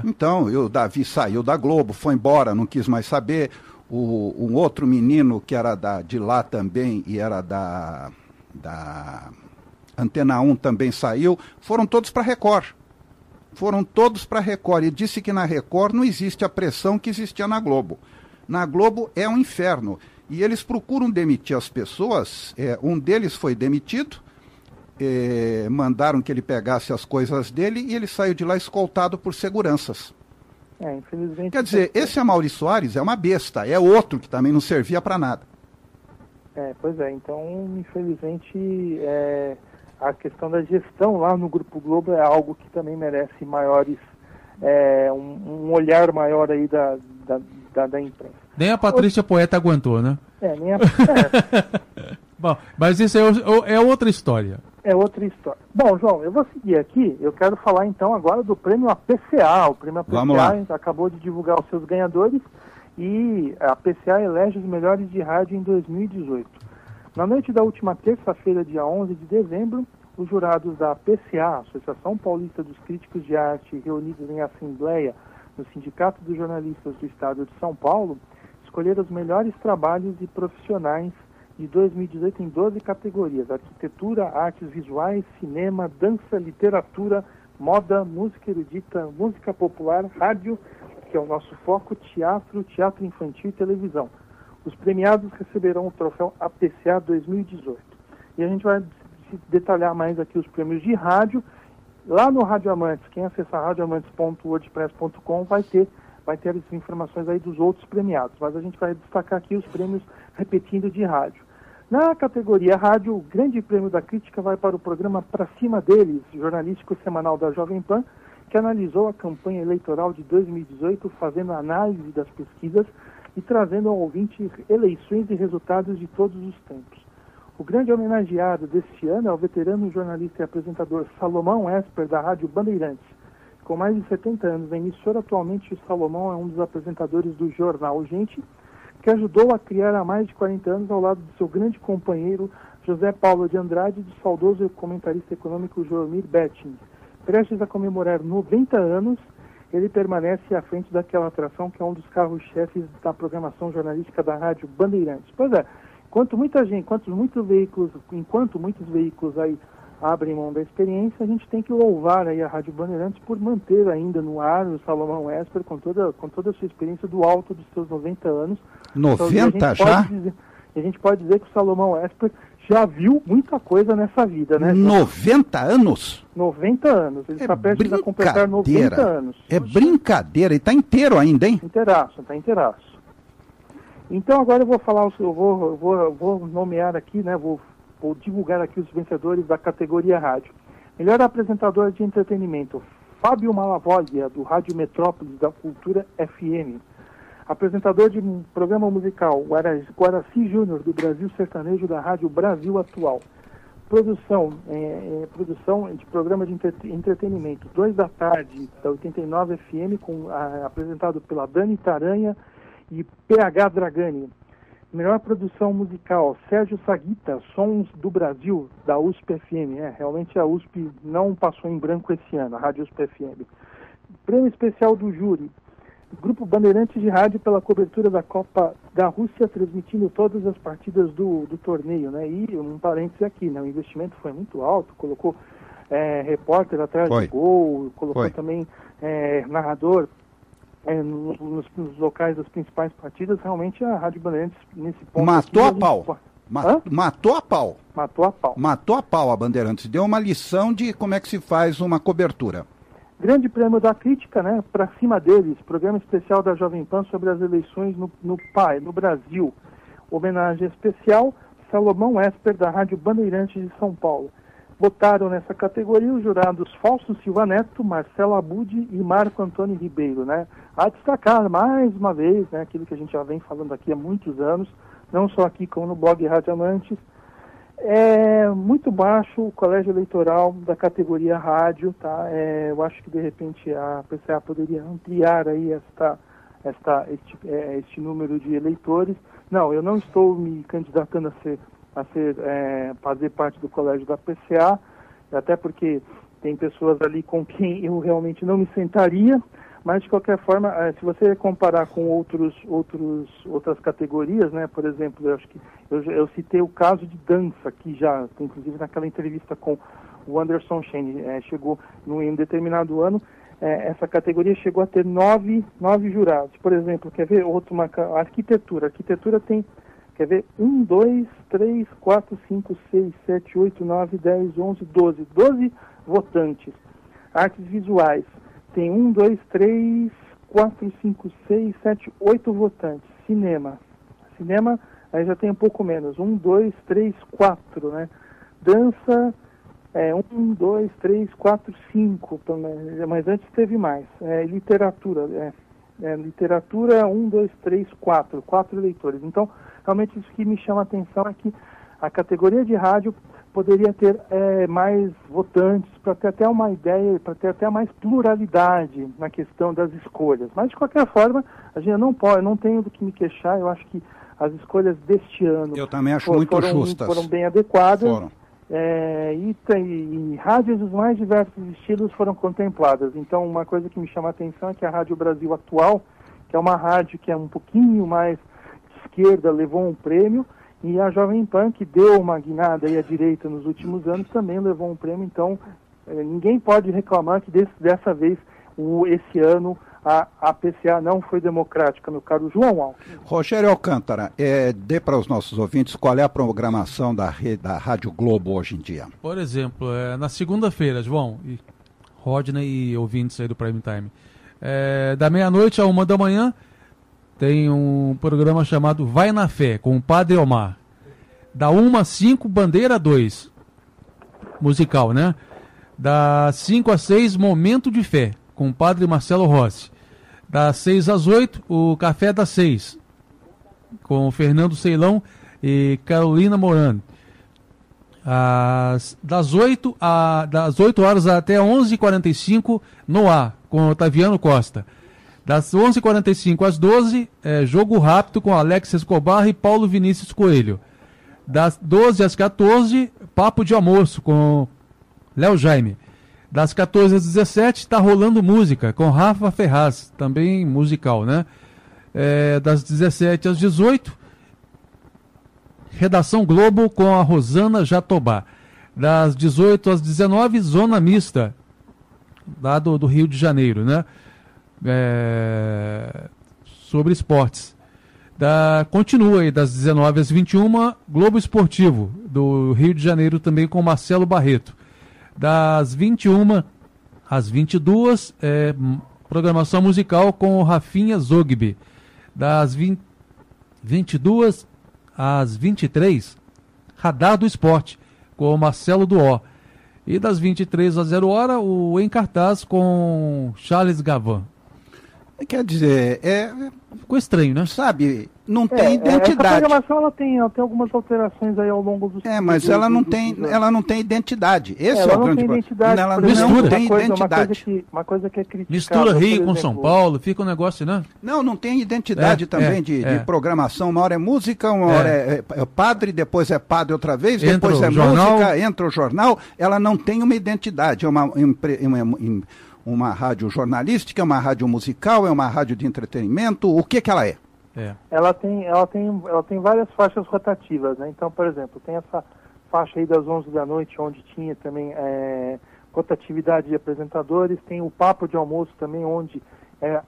Então, o Davi saiu da Globo, foi embora, não quis mais saber. Um outro menino que era de lá também e era da Antena 1 também saiu. Foram todos para a Record. E disse que na Record não existe a pressão que existia na Globo. Na Globo é um inferno. E eles procuram demitir as pessoas. Um deles foi demitido. Mandaram que ele pegasse as coisas dele e ele saiu de lá escoltado por seguranças. Infelizmente. Quer dizer, esse Maurício Soares é uma besta, é outro que também não servia para nada. Pois é, então, infelizmente, a questão da gestão lá no Grupo Globo é algo que também merece maiores, um olhar maior aí da imprensa. Nem a Patrícia Poeta aguentou, né? Nem a... Bom, mas isso é outra história. É outra história. Bom, João, eu vou seguir aqui. Eu quero falar então agora do prêmio APCA. O prêmio APCA acabou de divulgar os seus ganhadores e a APCA elege os melhores de rádio em 2018. Na noite da última terça-feira, dia 11 de dezembro, os jurados da APCA, Associação Paulista dos Críticos de Arte, reunidos em assembleia no Sindicato dos Jornalistas do Estado de São Paulo, escolheram os melhores trabalhos e profissionais de 2018 em 12 categorias: arquitetura, artes visuais, cinema, dança, literatura, moda, música erudita, música popular, rádio, que é o nosso foco, teatro infantil e televisão. Os premiados receberão o troféu APCA 2018. E a gente vai detalhar mais aqui os prêmios de rádio. Lá no Rádio Amantes, quem acessar radioamantes.wordpress.com vai ter as informações aí dos outros premiados, mas a gente vai destacar aqui os prêmios repetindo de rádio. Na categoria rádio, o grande prêmio da crítica vai para o programa Pra Cima Deles, jornalístico semanal da Jovem Pan, que analisou a campanha eleitoral de 2018, fazendo análise das pesquisas e trazendo ao ouvinte eleições e resultados de todos os tempos. O grande homenageado deste ano é o veterano jornalista e apresentador Salomão Esper, da Rádio Bandeirantes. Com mais de 70 anos na emissora, atualmente o Salomão é um dos apresentadores do jornal Gente, que ajudou a criar há mais de 40 anos ao lado de seu grande companheiro José Paulo de Andrade e do saudoso comentarista econômico Joelmir Betting. Prestes a comemorar 90 anos, ele permanece à frente daquela atração que é um dos carros-chefes da programação jornalística da Rádio Bandeirantes. Pois é, enquanto muitos veículos aí abrem mão da experiência, a gente tem que louvar aí a Rádio Bandeirantes por manter ainda no ar o Salomão Esper com toda a sua experiência do alto dos seus 90 anos. 90 então, já? A gente pode dizer que o Salomão Esper já viu muita coisa nessa vida, né? 90 anos? 90 anos. Ele está prestes a completar 90 anos. É brincadeira. Ele está inteiro ainda, hein? Está inteiraço. Então agora eu vou falar, eu vou nomear aqui, né? Vou divulgar aqui os vencedores da categoria rádio. Melhor apresentador de entretenimento, Fábio Malavoglia, do Rádio Metrópolis da Cultura FM. Apresentador de um programa musical, Guaraci Júnior, do Brasil Sertanejo, da Rádio Brasil Atual. Produção de programa de entretenimento, 2 da tarde, da 89 FM, apresentado pela Dani Taranha e PH Dragani. Melhor produção musical, Sérgio Saguita, Sons do Brasil, da USP FM. Realmente a USP não passou em branco esse ano, a Rádio USP FM. Prêmio especial do júri, Grupo Bandeirantes de Rádio pela cobertura da Copa da Rússia, transmitindo todas as partidas do torneio, né? E um parênteses aqui, né? O investimento foi muito alto, colocou repórter atrás do gol, colocou Foi. também narrador nos locais das principais partidas. Realmente a Rádio Bandeirantes, nesse ponto... Matou a pau. Matou a pau. Matou a pau. Matou a pau a Bandeirantes. Deu uma lição de como é que se faz uma cobertura. Grande Prêmio da Crítica, né? Para cima deles. Programa especial da Jovem Pan sobre as eleições no Brasil. Homenagem especial, Salomão Esper, da Rádio Bandeirantes de São Paulo. Votaram nessa categoria os jurados Fausto Silva Neto, Marcelo Abud e Marco Antônio Ribeiro, né? A destacar mais uma vez, né, aquilo que a gente já vem falando aqui há muitos anos, não só aqui como no blog Rádio Amantes, é muito baixo o colégio eleitoral da categoria rádio, tá? Eu acho que de repente a PCA poderia ampliar aí este número de eleitores. Não, eu não estou me candidatando a fazer parte do colégio da PCA, até porque tem pessoas ali com quem eu realmente não me sentaria, mas de qualquer forma, se você comparar com outras categorias, né, por exemplo, eu acho que eu citei o caso de dança, que já, inclusive naquela entrevista com o Anderson Shane, chegou em um determinado ano, essa categoria chegou a ter nove jurados. Por exemplo, quer ver uma arquitetura? A arquitetura tem, quer ver, 1, 2, 3, 4, 5, 6, 7, 8, 9, 10, 11, 12. 12 votantes. Artes visuais tem 1, 2, 3, 4, 5, 6, 7, 8 votantes. Cinema aí já tem um pouco menos. 1, 2, 3, 4, né? Dança, 1, 2, 3, 4, 5, mas antes teve mais. Literatura, literatura 1, 2, 3, 4 eleitores. Então, realmente isso que me chama a atenção é que a categoria de rádio poderia ter mais votantes, para ter até uma ideia, para ter até mais pluralidade na questão das escolhas. Mas, de qualquer forma, a gente não tenho do que me queixar. Eu acho que as escolhas deste ano eu também acho muito justas. Foram bem adequadas. Foram. E rádios dos mais diversos estilos foram contempladas. Então, uma coisa que me chama a atenção é que a Rádio Brasil atual, que é uma rádio que é um pouquinho mais de esquerda, levou um prêmio, e a Jovem Pan, que deu uma guinada aí à direita nos últimos anos, também levou um prêmio. Então, ninguém pode reclamar que dessa vez, esse ano, a PCA não foi democrática, meu caro João Alckmin. Rogério Alcântara, dê para os nossos ouvintes qual é a programação da Rádio Globo hoje em dia. Por exemplo, na segunda-feira, João, Rodney e ouvintes aí do Prime Time, da meia-noite a 1 da manhã, tem um programa chamado Vai na Fé, com o Padre Omar. Da 1 às 5, Bandeira 2, musical, né? Das 5 às 6, Momento de Fé, com o Padre Marcelo Rossi. Das 6 às 8, o Café das 6, com o Fernando Ceilão e Carolina Morano. Das 8 horas até 11h45, no ar, com o Otaviano Costa. Das 11h45 às 12, Jogo Rápido com Alex Escobar e Paulo Vinícius Coelho. Das 12 às 14, Papo de Almoço com Léo Jaime. Das 14 às 17, Tá Rolando Música com Rafa Ferraz, também musical, né? Das 17 às 18, Redação Globo com a Rosana Jatobá. Das 18 às 19, Zona Mista, lá do Rio de Janeiro, né? Sobre esportes. Continua aí das 19 às 21, Globo Esportivo do Rio de Janeiro, também com Marcelo Barreto. Das 21 às 22, programação musical com o Rafinha Zogby. Das 22 às 23, Radar do Esporte com o Marcelo Duó. E das 23 às 0 hora, o Em Cartaz com Charles Gavan. Quer dizer, ficou estranho, né? Sabe, não tem identidade. Essa programação ela tem algumas alterações aí ao longo dos mas ela não tem identidade. Esse é o grande problema. Ela não tem identidade. Uma coisa que é criticada. Mistura Rio com São Paulo, fica um negócio, né? Não tem identidade também de programação. Uma hora é música, uma hora é padre, depois é padre outra vez, depois é música, entra o jornal. Ela não tem uma identidade. É uma rádio jornalística, é uma rádio musical, é uma rádio de entretenimento. O que ela é? Ela tem várias faixas rotativas, né? Então, por exemplo, tem essa faixa aí das 11 da noite, onde tinha também rotatividade de apresentadores, tem o papo de almoço também, onde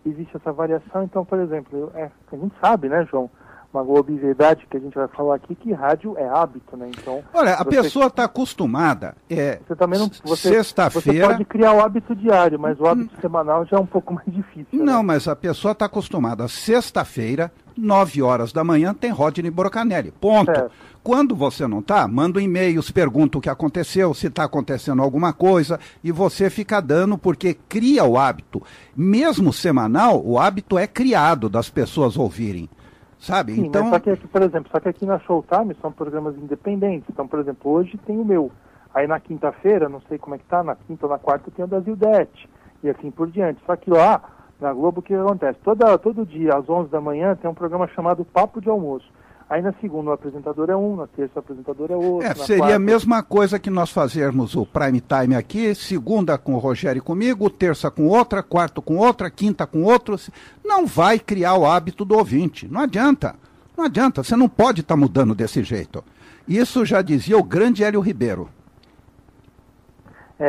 existe essa variação. Então, por exemplo, a gente sabe, né, João, uma obviedade que a gente vai falar aqui, que rádio é hábito, né? Então, olha, a pessoa está acostumada. Você também não. Sexta-feira. Você pode criar o hábito diário, mas o hábito semanal já é um pouco mais difícil. Não, né? mas a pessoa está acostumada. Sexta-feira, 9 horas da manhã, tem Rodney Brocanelli. Ponto. Certo. Quando você não está, manda um e-mail, pergunta o que aconteceu, se está acontecendo alguma coisa, e você fica dando, porque cria o hábito. Mesmo semanal, o hábito é criado das pessoas ouvirem. Sabe? Sim, então... mas só que aqui, por exemplo, aqui na Showtime são programas independentes. Então, por exemplo, hoje tem o meu. Aí na quinta-feira, não sei como é que tá, na quinta ou na quarta tem o da Zildete. E assim por diante. Só que lá, na Globo, o que acontece? Todo dia, às 11 da manhã, tem um programa chamado Papo de Almoço. Aí na segunda o apresentador é um, na terça o apresentador é outro. Seria quarta... a mesma coisa que nós fazermos o prime time aqui, segunda com o Rogério e comigo, terça com outra, quarta com outra, quinta com outro. Não vai criar o hábito do ouvinte. Não adianta. Não adianta. Você não pode estar mudando desse jeito. Isso já dizia o grande Hélio Ribeiro.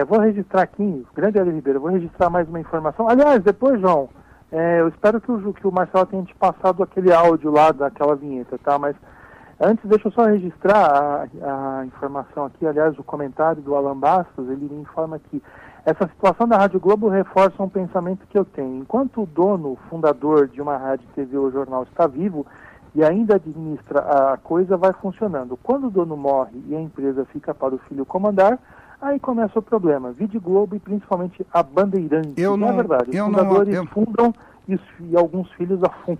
Vou registrar aqui, grande Hélio Ribeiro, vou registrar mais uma informação. Aliás, depois, João, eu espero que o Marcelo tenha te passado aquele áudio lá daquela vinheta, tá? Mas antes, deixa eu só registrar a informação aqui. Aliás, o comentário do Alan Bastos, ele me informa que essa situação da Rádio Globo reforça um pensamento que eu tenho. Enquanto o dono, fundador de uma rádio, TV ou jornal está vivo e ainda administra a coisa, vai funcionando. Quando o dono morre e a empresa fica para o filho comandar, aí começa o problema. Vide Globo e principalmente a Bandeirantes. Não é verdade. Os fundadores fundam e alguns filhos afundam.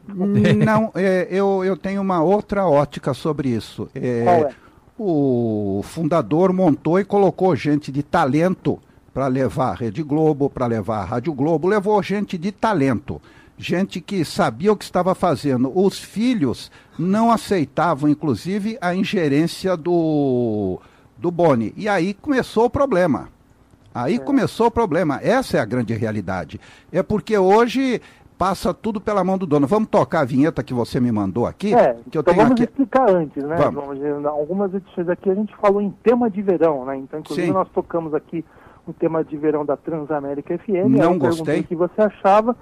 Não, eu tenho uma outra ótica sobre isso. Qual é? O fundador montou e colocou gente de talento para levar a Rede Globo, para levar a Rádio Globo, levou gente de talento. Gente que sabia o que estava fazendo. Os filhos não aceitavam, inclusive, a ingerência do Boni. E aí começou o problema. Começou o problema. Essa é a grande realidade. É porque hoje passa tudo pela mão do dono. Vamos tocar a vinheta que você me mandou aqui? Que eu então tenho vamos aqui... explicar antes, né? Vamos. Algumas edições aqui a gente falou em tema de verão, né? Então, inclusive, Sim. nós tocamos aqui o tema de verão da Transamérica FM. Não gostei. O que você achava.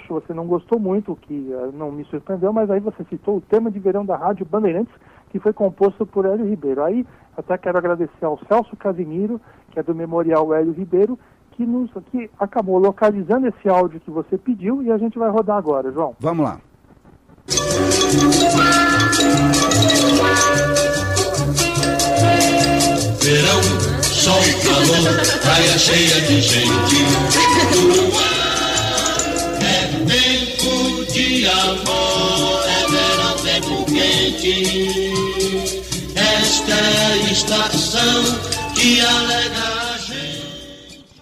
Você não gostou muito, o que não me surpreendeu, mas aí você citou o tema de verão da Rádio Bandeirantes, que foi composto por Hélio Ribeiro. Aí até quero agradecer ao Celso Casimiro, que é do Memorial Hélio Ribeiro, que acabou localizando esse áudio que você pediu e a gente vai rodar agora, João. Vamos lá. Verão, sol, calor, praia cheia de gente. É tempo de amor, é verão, tempo quente. Esta é a estação que alegra a gente.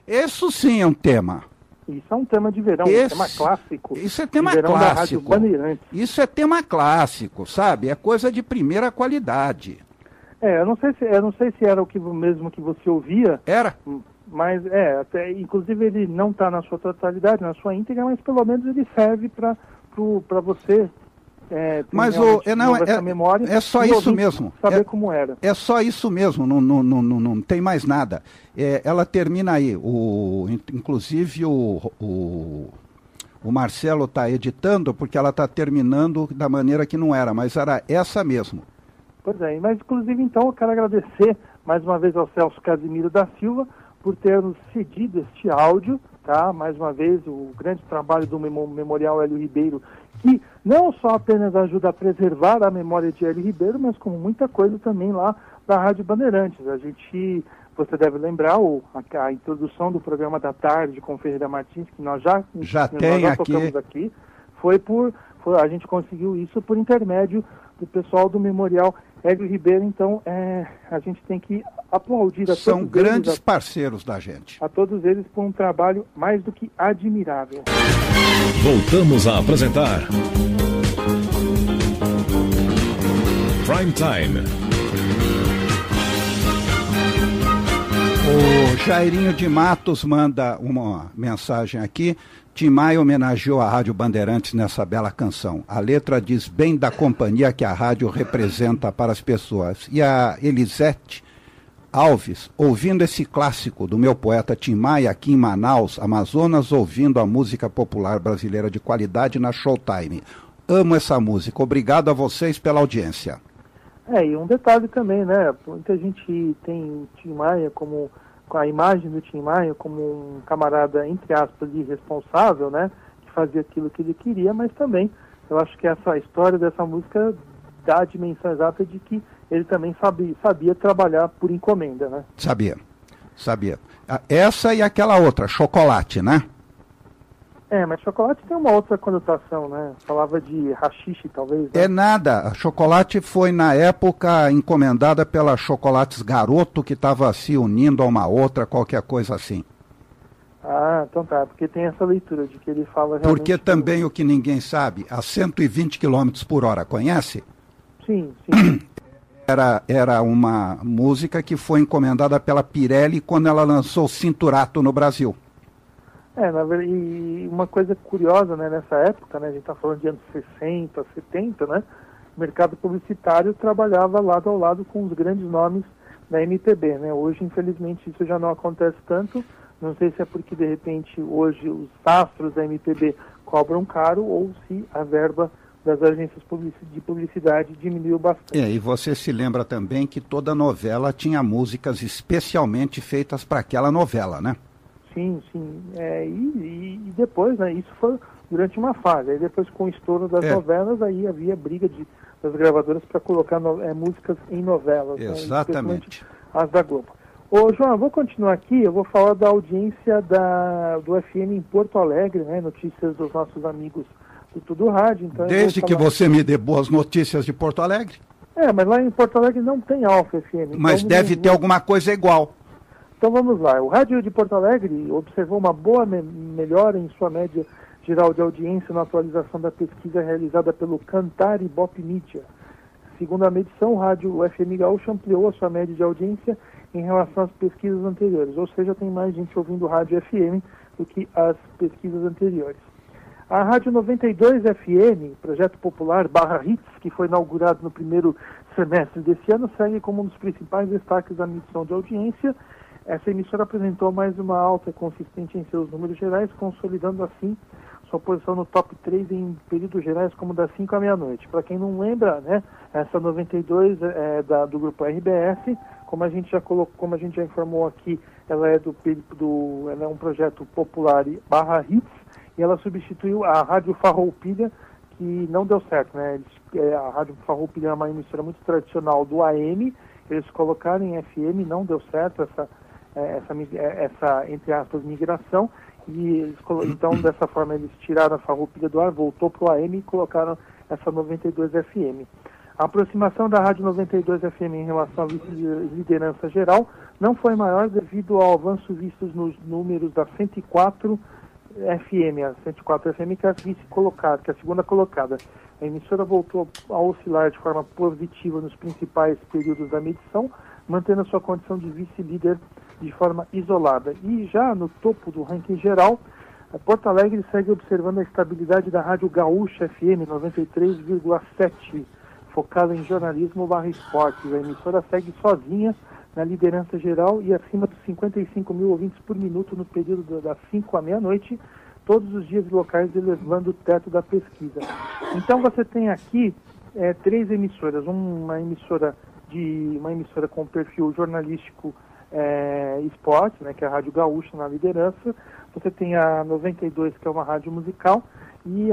Isso sim é um tema. Isso é um tema de verão, um tema clássico. Isso é tema verão clássico. Da Rádio Bandeirantes. Isso é tema clássico, sabe? É coisa de primeira qualidade. Eu não sei se era o que mesmo que você ouvia. Era? Mas inclusive ele não está na sua totalidade, na sua íntegra, mas pelo menos ele serve para você. Mas essa memória, é só isso mesmo. Saber como era. É só isso mesmo, não tem mais nada. Ela termina aí. Inclusive o Marcelo está editando porque ela está terminando da maneira que não era, mas era essa mesmo. Pois é, mas inclusive então eu quero agradecer mais uma vez ao Celso Casimiro da Silva por ter nos cedido este áudio, tá? Mais uma vez o grande trabalho do Memorial Hélio Ribeiro, que não só apenas ajuda a preservar a memória de Hélio Ribeiro, mas como muita coisa também lá da Rádio Bandeirantes. Você deve lembrar a introdução do programa da tarde com Ferreira Martins, que nós já tocamos aqui, a gente conseguiu isso por intermédio do pessoal do Memorial Hélio Ribeiro. Então a gente tem que aplaudir a todos eles. São grandes parceiros da gente. A todos eles por um trabalho mais do que admirável. Voltamos a apresentar Prime Time. O Jairinho de Matos manda uma mensagem aqui. Tim Maia homenageou a Rádio Bandeirantes nessa bela canção. A letra diz bem da companhia que a rádio representa para as pessoas. E a Elisete Alves, ouvindo esse clássico do meu poeta Tim Maia aqui em Manaus, Amazonas, ouvindo a música popular brasileira de qualidade na Showtime. Amo essa música. Obrigado a vocês pela audiência. E um detalhe também, né? Muita gente tem Tim Maia como, com a imagem do Tim Maia como um camarada, entre aspas, irresponsável, né? Que fazia aquilo que ele queria, mas também eu acho que essa história dessa música dá a dimensão exata de que ele também sabia trabalhar por encomenda, né? Sabia. Essa e aquela outra, Chocolate, né? Mas Chocolate tem uma outra conotação, né? Falava de haxixe, talvez. Né? É nada. A Chocolate foi, na época, encomendada pela Chocolates Garoto, que estava se unindo a uma outra, qualquer coisa assim. Então tá, porque tem essa leitura de que ele fala realmente... Porque também o que ninguém sabe, a 120 km por hora, conhece? Sim. Era uma música que foi encomendada pela Pirelli quando ela lançou o Cinturato no Brasil. E uma coisa curiosa, né, nessa época, né, a gente está falando de anos 60, 70, né, o mercado publicitário trabalhava lado ao lado com os grandes nomes da MPB, né, hoje infelizmente isso já não acontece tanto, não sei se é porque de repente hoje os astros da MPB cobram caro ou se a verba das agências de publicidade diminuiu bastante. E você se lembra também que toda novela tinha músicas especialmente feitas para aquela novela, né? Sim. E depois, né, isso foi durante uma fase. Aí depois, com o estouro das novelas, aí havia briga das gravadoras para colocar músicas em novelas. Exatamente. Né, as da Globo. Ô, João, eu vou continuar aqui, eu vou falar da audiência do FM em Porto Alegre, né, notícias dos nossos amigos do Tudo Rádio. Então desde que você me dê boas notícias de Porto Alegre. Mas lá em Porto Alegre não tem Alfa FM. Mas então, deve ter alguma coisa igual. Então vamos lá. O Rádio de Porto Alegre observou uma boa melhora em sua média geral de audiência na atualização da pesquisa realizada pelo Cantar Ibope Mídia. Segundo a medição, o Rádio FM Gaúcho ampliou a sua média de audiência em relação às pesquisas anteriores, ou seja, tem mais gente ouvindo o Rádio FM do que as pesquisas anteriores. A Rádio 92 FM, projeto popular /Hits, que foi inaugurado no primeiro semestre desse ano, segue como um dos principais destaques da medição de audiência. Essa emissora apresentou mais uma alta consistente em seus números gerais, consolidando assim sua posição no top 3 em períodos gerais, como das 5 à meia-noite. Para quem não lembra, né, essa 92 é do grupo RBS, como a gente já informou aqui, ela é ela é um projeto popular /Hits, e ela substituiu a Rádio Farroupilha, que não deu certo, né? A Rádio Farroupilha é uma emissora muito tradicional do AM, eles colocaram em FM, não deu certo essa entre aspas, migração, e então dessa forma eles tiraram a Farroupilha do ar, voltou para o AM e colocaram essa 92 FM. A aproximação da Rádio 92 FM em relação à vice-liderança geral não foi maior devido ao avanço visto nos números da 104 FM, a 104 FM que é a segunda colocada. A emissora voltou a oscilar de forma positiva nos principais períodos da medição, mantendo a sua condição de vice-líder de forma isolada. E já no topo do ranking geral, a Porto Alegre segue observando a estabilidade da Rádio Gaúcha FM 93,7, focada em jornalismo /esportes. A emissora segue sozinha na liderança geral e acima dos 55 mil ouvintes por minuto no período das 5 à meia-noite, todos os dias locais elevando o teto da pesquisa. Então você tem aqui 3 emissoras, uma emissora com perfil jornalístico esporte, né, que é a Rádio Gaúcha na liderança. Você tem a 92, que é uma rádio musical, e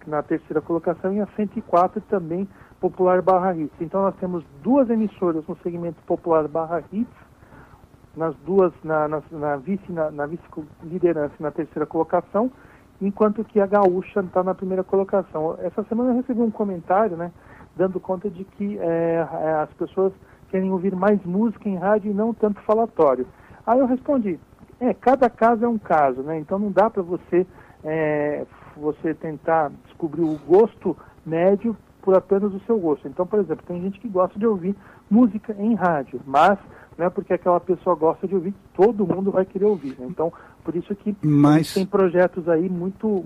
na terceira colocação, e a 104 também popular /Hits. Então nós temos 2 emissoras no segmento popular /Hits, nas duas, na vice-liderança e na terceira colocação, enquanto que a Gaúcha está na primeira colocação. Essa semana eu recebi um comentário, né, dando conta de que as pessoas querem ouvir mais música em rádio e não tanto falatório. Aí eu respondi, cada caso é um caso, né? Então não dá para você tentar descobrir o gosto médio por apenas o seu gosto. Então, por exemplo, tem gente que gosta de ouvir música em rádio, mas não é porque aquela pessoa gosta de ouvir que todo mundo vai querer ouvir, né? Então, por isso que tem projetos aí muito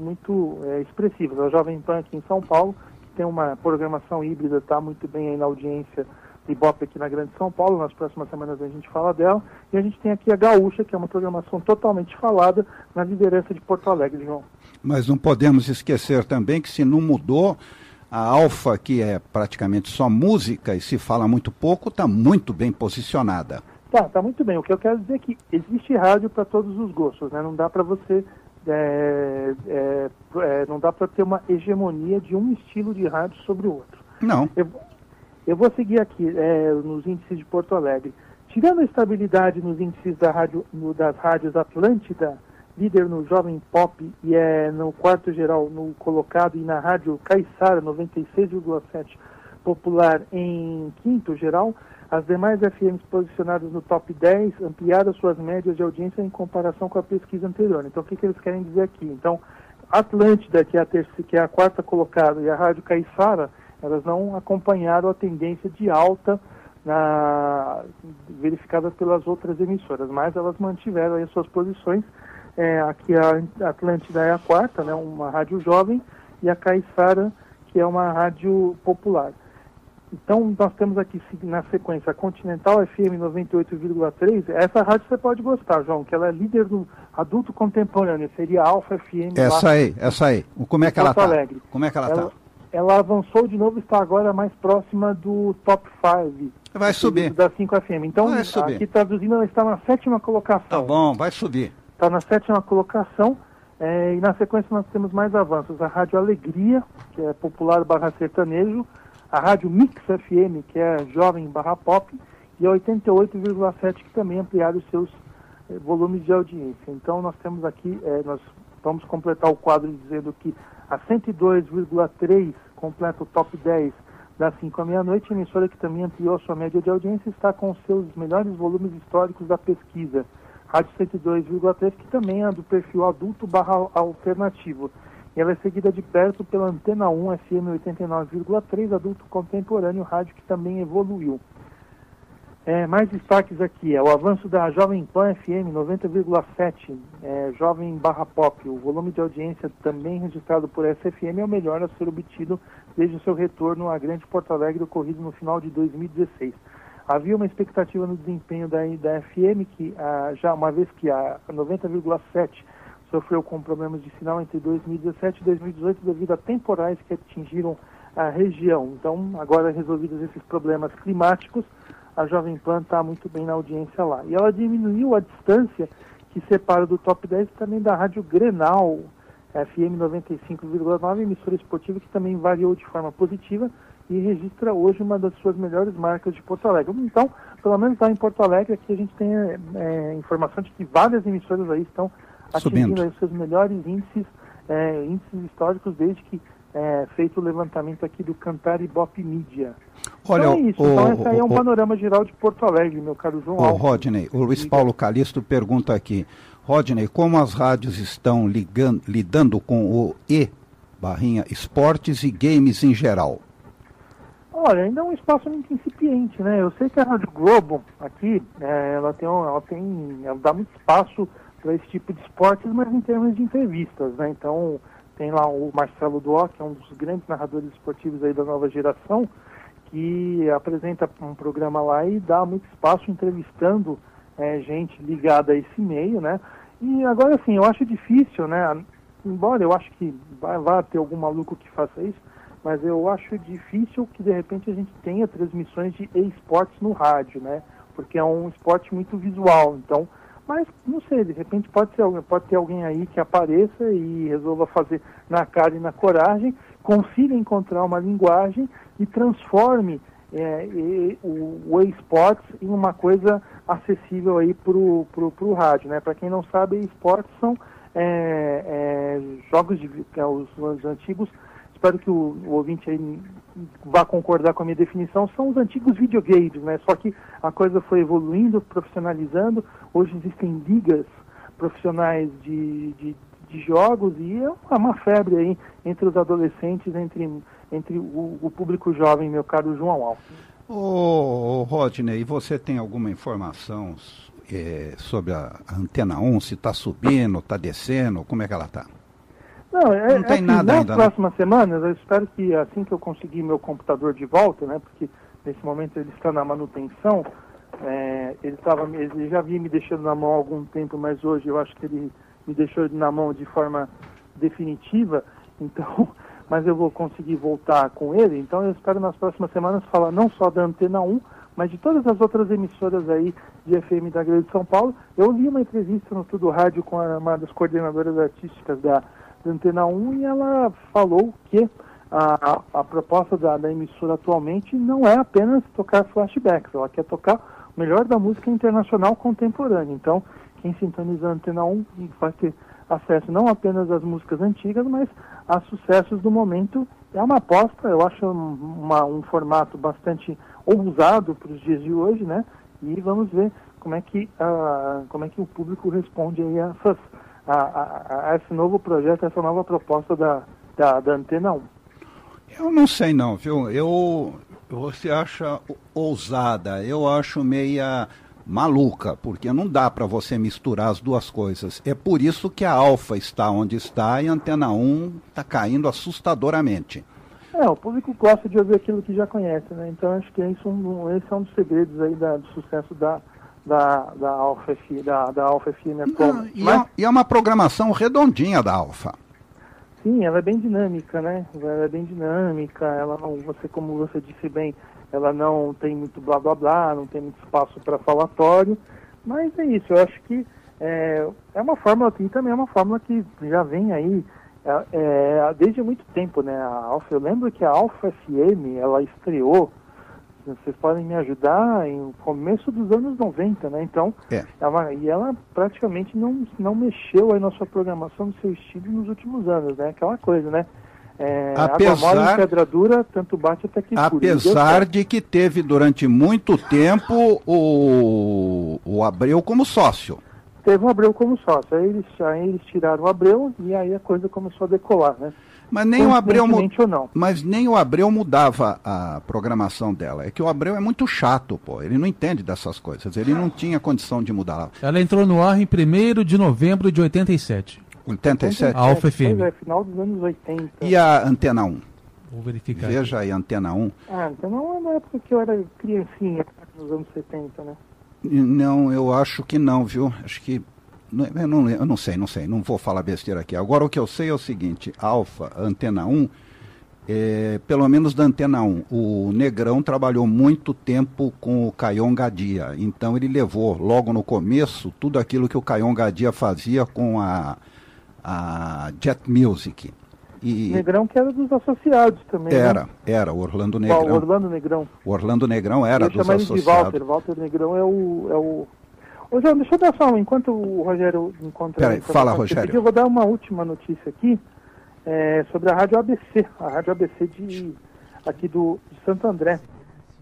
expressivos. A Jovem Pan aqui em São Paulo, que tem uma programação híbrida, está muito bem aí na audiência Ibope aqui na Grande São Paulo. Nas próximas semanas a gente fala dela. E a gente tem aqui a Gaúcha, que é uma programação totalmente falada na liderança de Porto Alegre, João. Mas não podemos esquecer também que se não mudou, a Alfa, que é praticamente só música e se fala muito pouco, está muito bem posicionada. Tá muito bem. O que eu quero dizer é que existe rádio para todos os gostos, né? Não dá para você... não dá para ter uma hegemonia de um estilo de rádio sobre o outro. Não. Eu vou seguir aqui nos índices de Porto Alegre. Tirando a estabilidade nos índices das rádios Atlântida, líder no Jovem Pop e no quarto geral no colocado, e na rádio Caiçara, 96,7, popular em quinto geral, as demais FMs posicionadas no top 10 ampliaram suas médias de audiência em comparação com a pesquisa anterior. Então, o que eles querem dizer aqui? Então, Atlântida, que é a quarta colocada, e a rádio Caiçara, elas não acompanharam a tendência de alta verificada pelas outras emissoras, mas elas mantiveram aí as suas posições. Aqui a Atlântida é a quarta, né, uma rádio jovem, e a Caiçara, que é uma rádio popular. Então, nós temos aqui na sequência a Continental FM 98,3. Essa rádio você pode gostar, João, que ela é líder do adulto contemporâneo, seria a Alfa FM. Essa aí. Como é que ela está? Como é que ela está? Ela avançou de novo, está agora mais próxima do top 5. Vai subir. Da 5 FM. Então, aqui traduzindo, ela está na 7ª colocação. Tá bom, vai subir. Está na 7ª colocação. E na sequência nós temos mais avanços. A Rádio Alegria, que é popular / sertanejo. A Rádio Mix FM, que é jovem / pop, e a 88,7, que também ampliaram os seus volumes de audiência. Então nós temos aqui, nós vamos completar o quadro dizendo que a 102,3 completa o top 10 das 5 à meia-noite, a emissora que também ampliou a sua média de audiência está com os seus melhores volumes históricos da pesquisa. Rádio 102,3, que também é do perfil adulto / alternativo. E ela é seguida de perto pela Antena 1 FM 89,3, adulto contemporâneo, rádio que também evoluiu. Mais destaques aqui, o avanço da Jovem Pan FM 90,7, jovem / pop. O volume de audiência também registrado por essa FM é o melhor a ser obtido desde o seu retorno à Grande Porto Alegre, ocorrido no final de 2016. Havia uma expectativa no desempenho da FM, que já uma vez que a 90,7 sofreu com problemas de sinal entre 2017 e 2018 devido a temporais que atingiram a região. Então, agora resolvidos esses problemas climáticos, a Jovem Pan está muito bem na audiência lá. E ela diminuiu a distância que separa do top 10 também da Rádio Grenal, FM 95,9, emissora esportiva que também variou de forma positiva e registra hoje uma das suas melhores marcas de Porto Alegre. Então, pelo menos lá em Porto Alegre, aqui a gente tem informação de que várias emissoras aí estão atingindo aí os seus melhores índices históricos desde que feito o levantamento aqui do Cantar Ibope Mídia. Olha, então é isso. Então esse aí é um panorama geral de Porto Alegre, meu caro João Alves. Rodney, o Luiz Paulo Calisto pergunta aqui, Rodney, como as rádios estão lidando com o E/esportes e games em geral? Olha, ainda é um espaço muito incipiente, né? Eu sei que a Rádio Globo aqui, ela dá muito espaço para esse tipo de esportes, mas em termos de entrevistas, né? Então, tem lá o Marcelo Duó, que é um dos grandes narradores esportivos aí da nova geração, que apresenta um programa lá e dá muito espaço entrevistando gente ligada a esse meio, né? E agora, assim, eu acho difícil, né? Embora eu acho que vai ter algum maluco que faça isso, mas eu acho difícil que, de repente, a gente tenha transmissões de esportes no rádio, né? Porque é um esporte muito visual, então... Mas, não sei, de repente pode ter alguém aí que apareça e resolva fazer na cara e na coragem, consiga encontrar uma linguagem e transforme o esportes em uma coisa acessível aí pro rádio, né? Para quem não sabe, esportes são jogos os antigos, espero que o ouvinte aí vá concordar com a minha definição, são os antigos videogames, né? Só que a coisa foi evoluindo, profissionalizando, hoje existem ligas profissionais de jogos e é uma febre aí entre os adolescentes, entre o público jovem, meu caro João Alves. Ô Rodney, você tem alguma informação sobre a Antena 1, se está subindo, está descendo, como é que ela está? Não tem nada nas ainda, próximas semanas, eu espero que assim que eu conseguir meu computador de volta, né, porque nesse momento ele está na manutenção. Ele já vinha me deixando na mão há algum tempo, mas hoje eu acho que ele me deixou na mão de forma definitiva, então, mas eu vou conseguir voltar com ele, então eu espero nas próximas semanas falar não só da Antena 1, mas de todas as outras emissoras aí de FM da Grande São Paulo. Eu li uma entrevista no Tudo Rádio com uma das coordenadoras artísticas da Antena 1 e ela falou que a proposta da emissora atualmente não é apenas tocar flashbacks, ela quer tocar o melhor da música internacional contemporânea. Então, quem sintoniza a Antena 1 vai ter acesso não apenas às músicas antigas, mas a sucessos do momento. É uma aposta, eu acho um formato bastante ousado para os dias de hoje, né? E vamos ver como é que o público responde aí a esse novo projeto, essa nova proposta da Antena 1. Eu não sei não, viu? Você acha ousada, eu acho meia maluca, porque não dá para você misturar as duas coisas. É por isso que a Alfa está onde está e a Antena 1 está caindo assustadoramente. O público gosta de ouvir aquilo que já conhece, né? Então acho que esse é um dos segredos aí do sucesso da Alfa FM atual. E é uma programação redondinha da Alfa. Sim, ela é bem dinâmica, né? Ela é bem dinâmica, ela não, como você disse bem, ela não tem muito blá blá blá, não tem muito espaço para falatório, mas é isso, eu acho que é uma fórmula, e também é uma fórmula que já vem aí desde muito tempo, né? A Alfa, eu lembro que a Alfa FM, ela estreou, vocês podem me ajudar, em começo dos anos 90, né? Então, ela praticamente não mexeu aí na sua programação, no seu estilo nos últimos anos, né? Aquela coisa, né? Água mole em pedra dura, tanto bate até que cura. Apesar de que teve durante muito tempo o Abreu como sócio. Teve o Abreu como sócio, aí eles tiraram o Abreu e aí a coisa começou a decolar, né? Mas nem o Abreu mudava a programação dela. É que o Abreu é muito chato, pô. Ele não entende dessas coisas. Ele não tinha condição de mudar. Ela entrou no ar em 1º de novembro de 87. 87? A Alfa FM. Final dos anos 80. E a Antena 1? Vou verificar. Veja aí, a Antena 1. A Antena 1 é na época que eu era criancinha, nos anos 70, né? Não, eu acho que não, viu? Acho que... Eu não sei, não vou falar besteira aqui. Agora o que eu sei é o seguinte, Alfa, Antena 1, pelo menos da Antena 1, o Negrão trabalhou muito tempo com o Cayon Gadia, então ele levou logo no começo tudo aquilo que o Cayon Gadia fazia com a Jet Music. Negrão que era dos associados também, Era, o Orlando Negrão. O Orlando Negrão. O Orlando Negrão era dos associados. De Walter Negrão é o... Ô, João, deixa eu dar só, enquanto o Rogério encontra... Peraí, fala, Rogério. Eu vou dar uma última notícia aqui sobre a Rádio ABC, aqui de Santo André.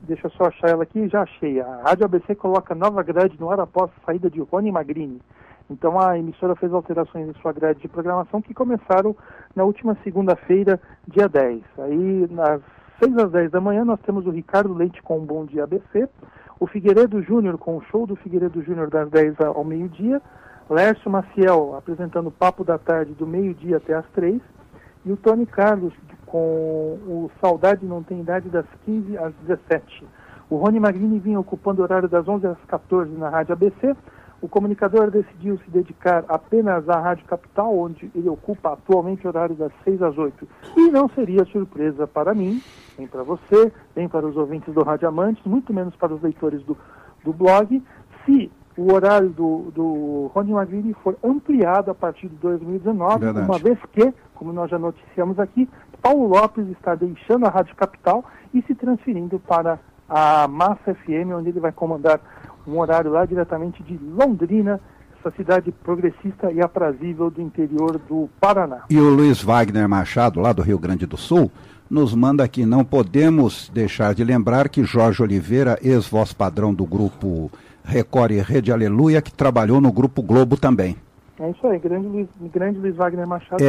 Deixa eu só achar ela aqui, já achei. A Rádio ABC coloca nova grade no ar após a saída de Rony Magrini. Então a emissora fez alterações em sua grade de programação que começaram na última segunda-feira, dia 10. Aí, nas 6 às 10 da manhã, nós temos o Ricardo Leite com o Bom Dia ABC, o Figueiredo Júnior com o show do Figueiredo Júnior das 10 ao meio-dia, Lércio Maciel apresentando o Papo da Tarde do meio-dia até às 3, e o Tony Carlos com o Saudade Não Tem Idade das 15 às 17. O Rony Magrini vinha ocupando o horário das 11 às 14 na Rádio ABC. O comunicador decidiu se dedicar apenas à Rádio Capital, onde ele ocupa atualmente o horário das 6 às 8. E não seria surpresa para mim, nem para você, nem para os ouvintes do Rádio Amantes, muito menos para os leitores do blog, se o horário do Rony Magrini for ampliado a partir de 2019, Verdade. Uma vez que, como nós já noticiamos aqui, Paulo Lopes está deixando a Rádio Capital e se transferindo para a Massa FM, onde ele vai comandar um horário lá diretamente de Londrina, essa cidade progressista e aprazível do interior do Paraná. E o Luiz Wagner Machado, lá do Rio Grande do Sul, nos manda aqui, não podemos deixar de lembrar que Jorge Oliveira, ex-voz padrão do grupo Record e Rede Aleluia, que trabalhou no Grupo Globo também. É isso aí, grande Luiz Wagner Machado.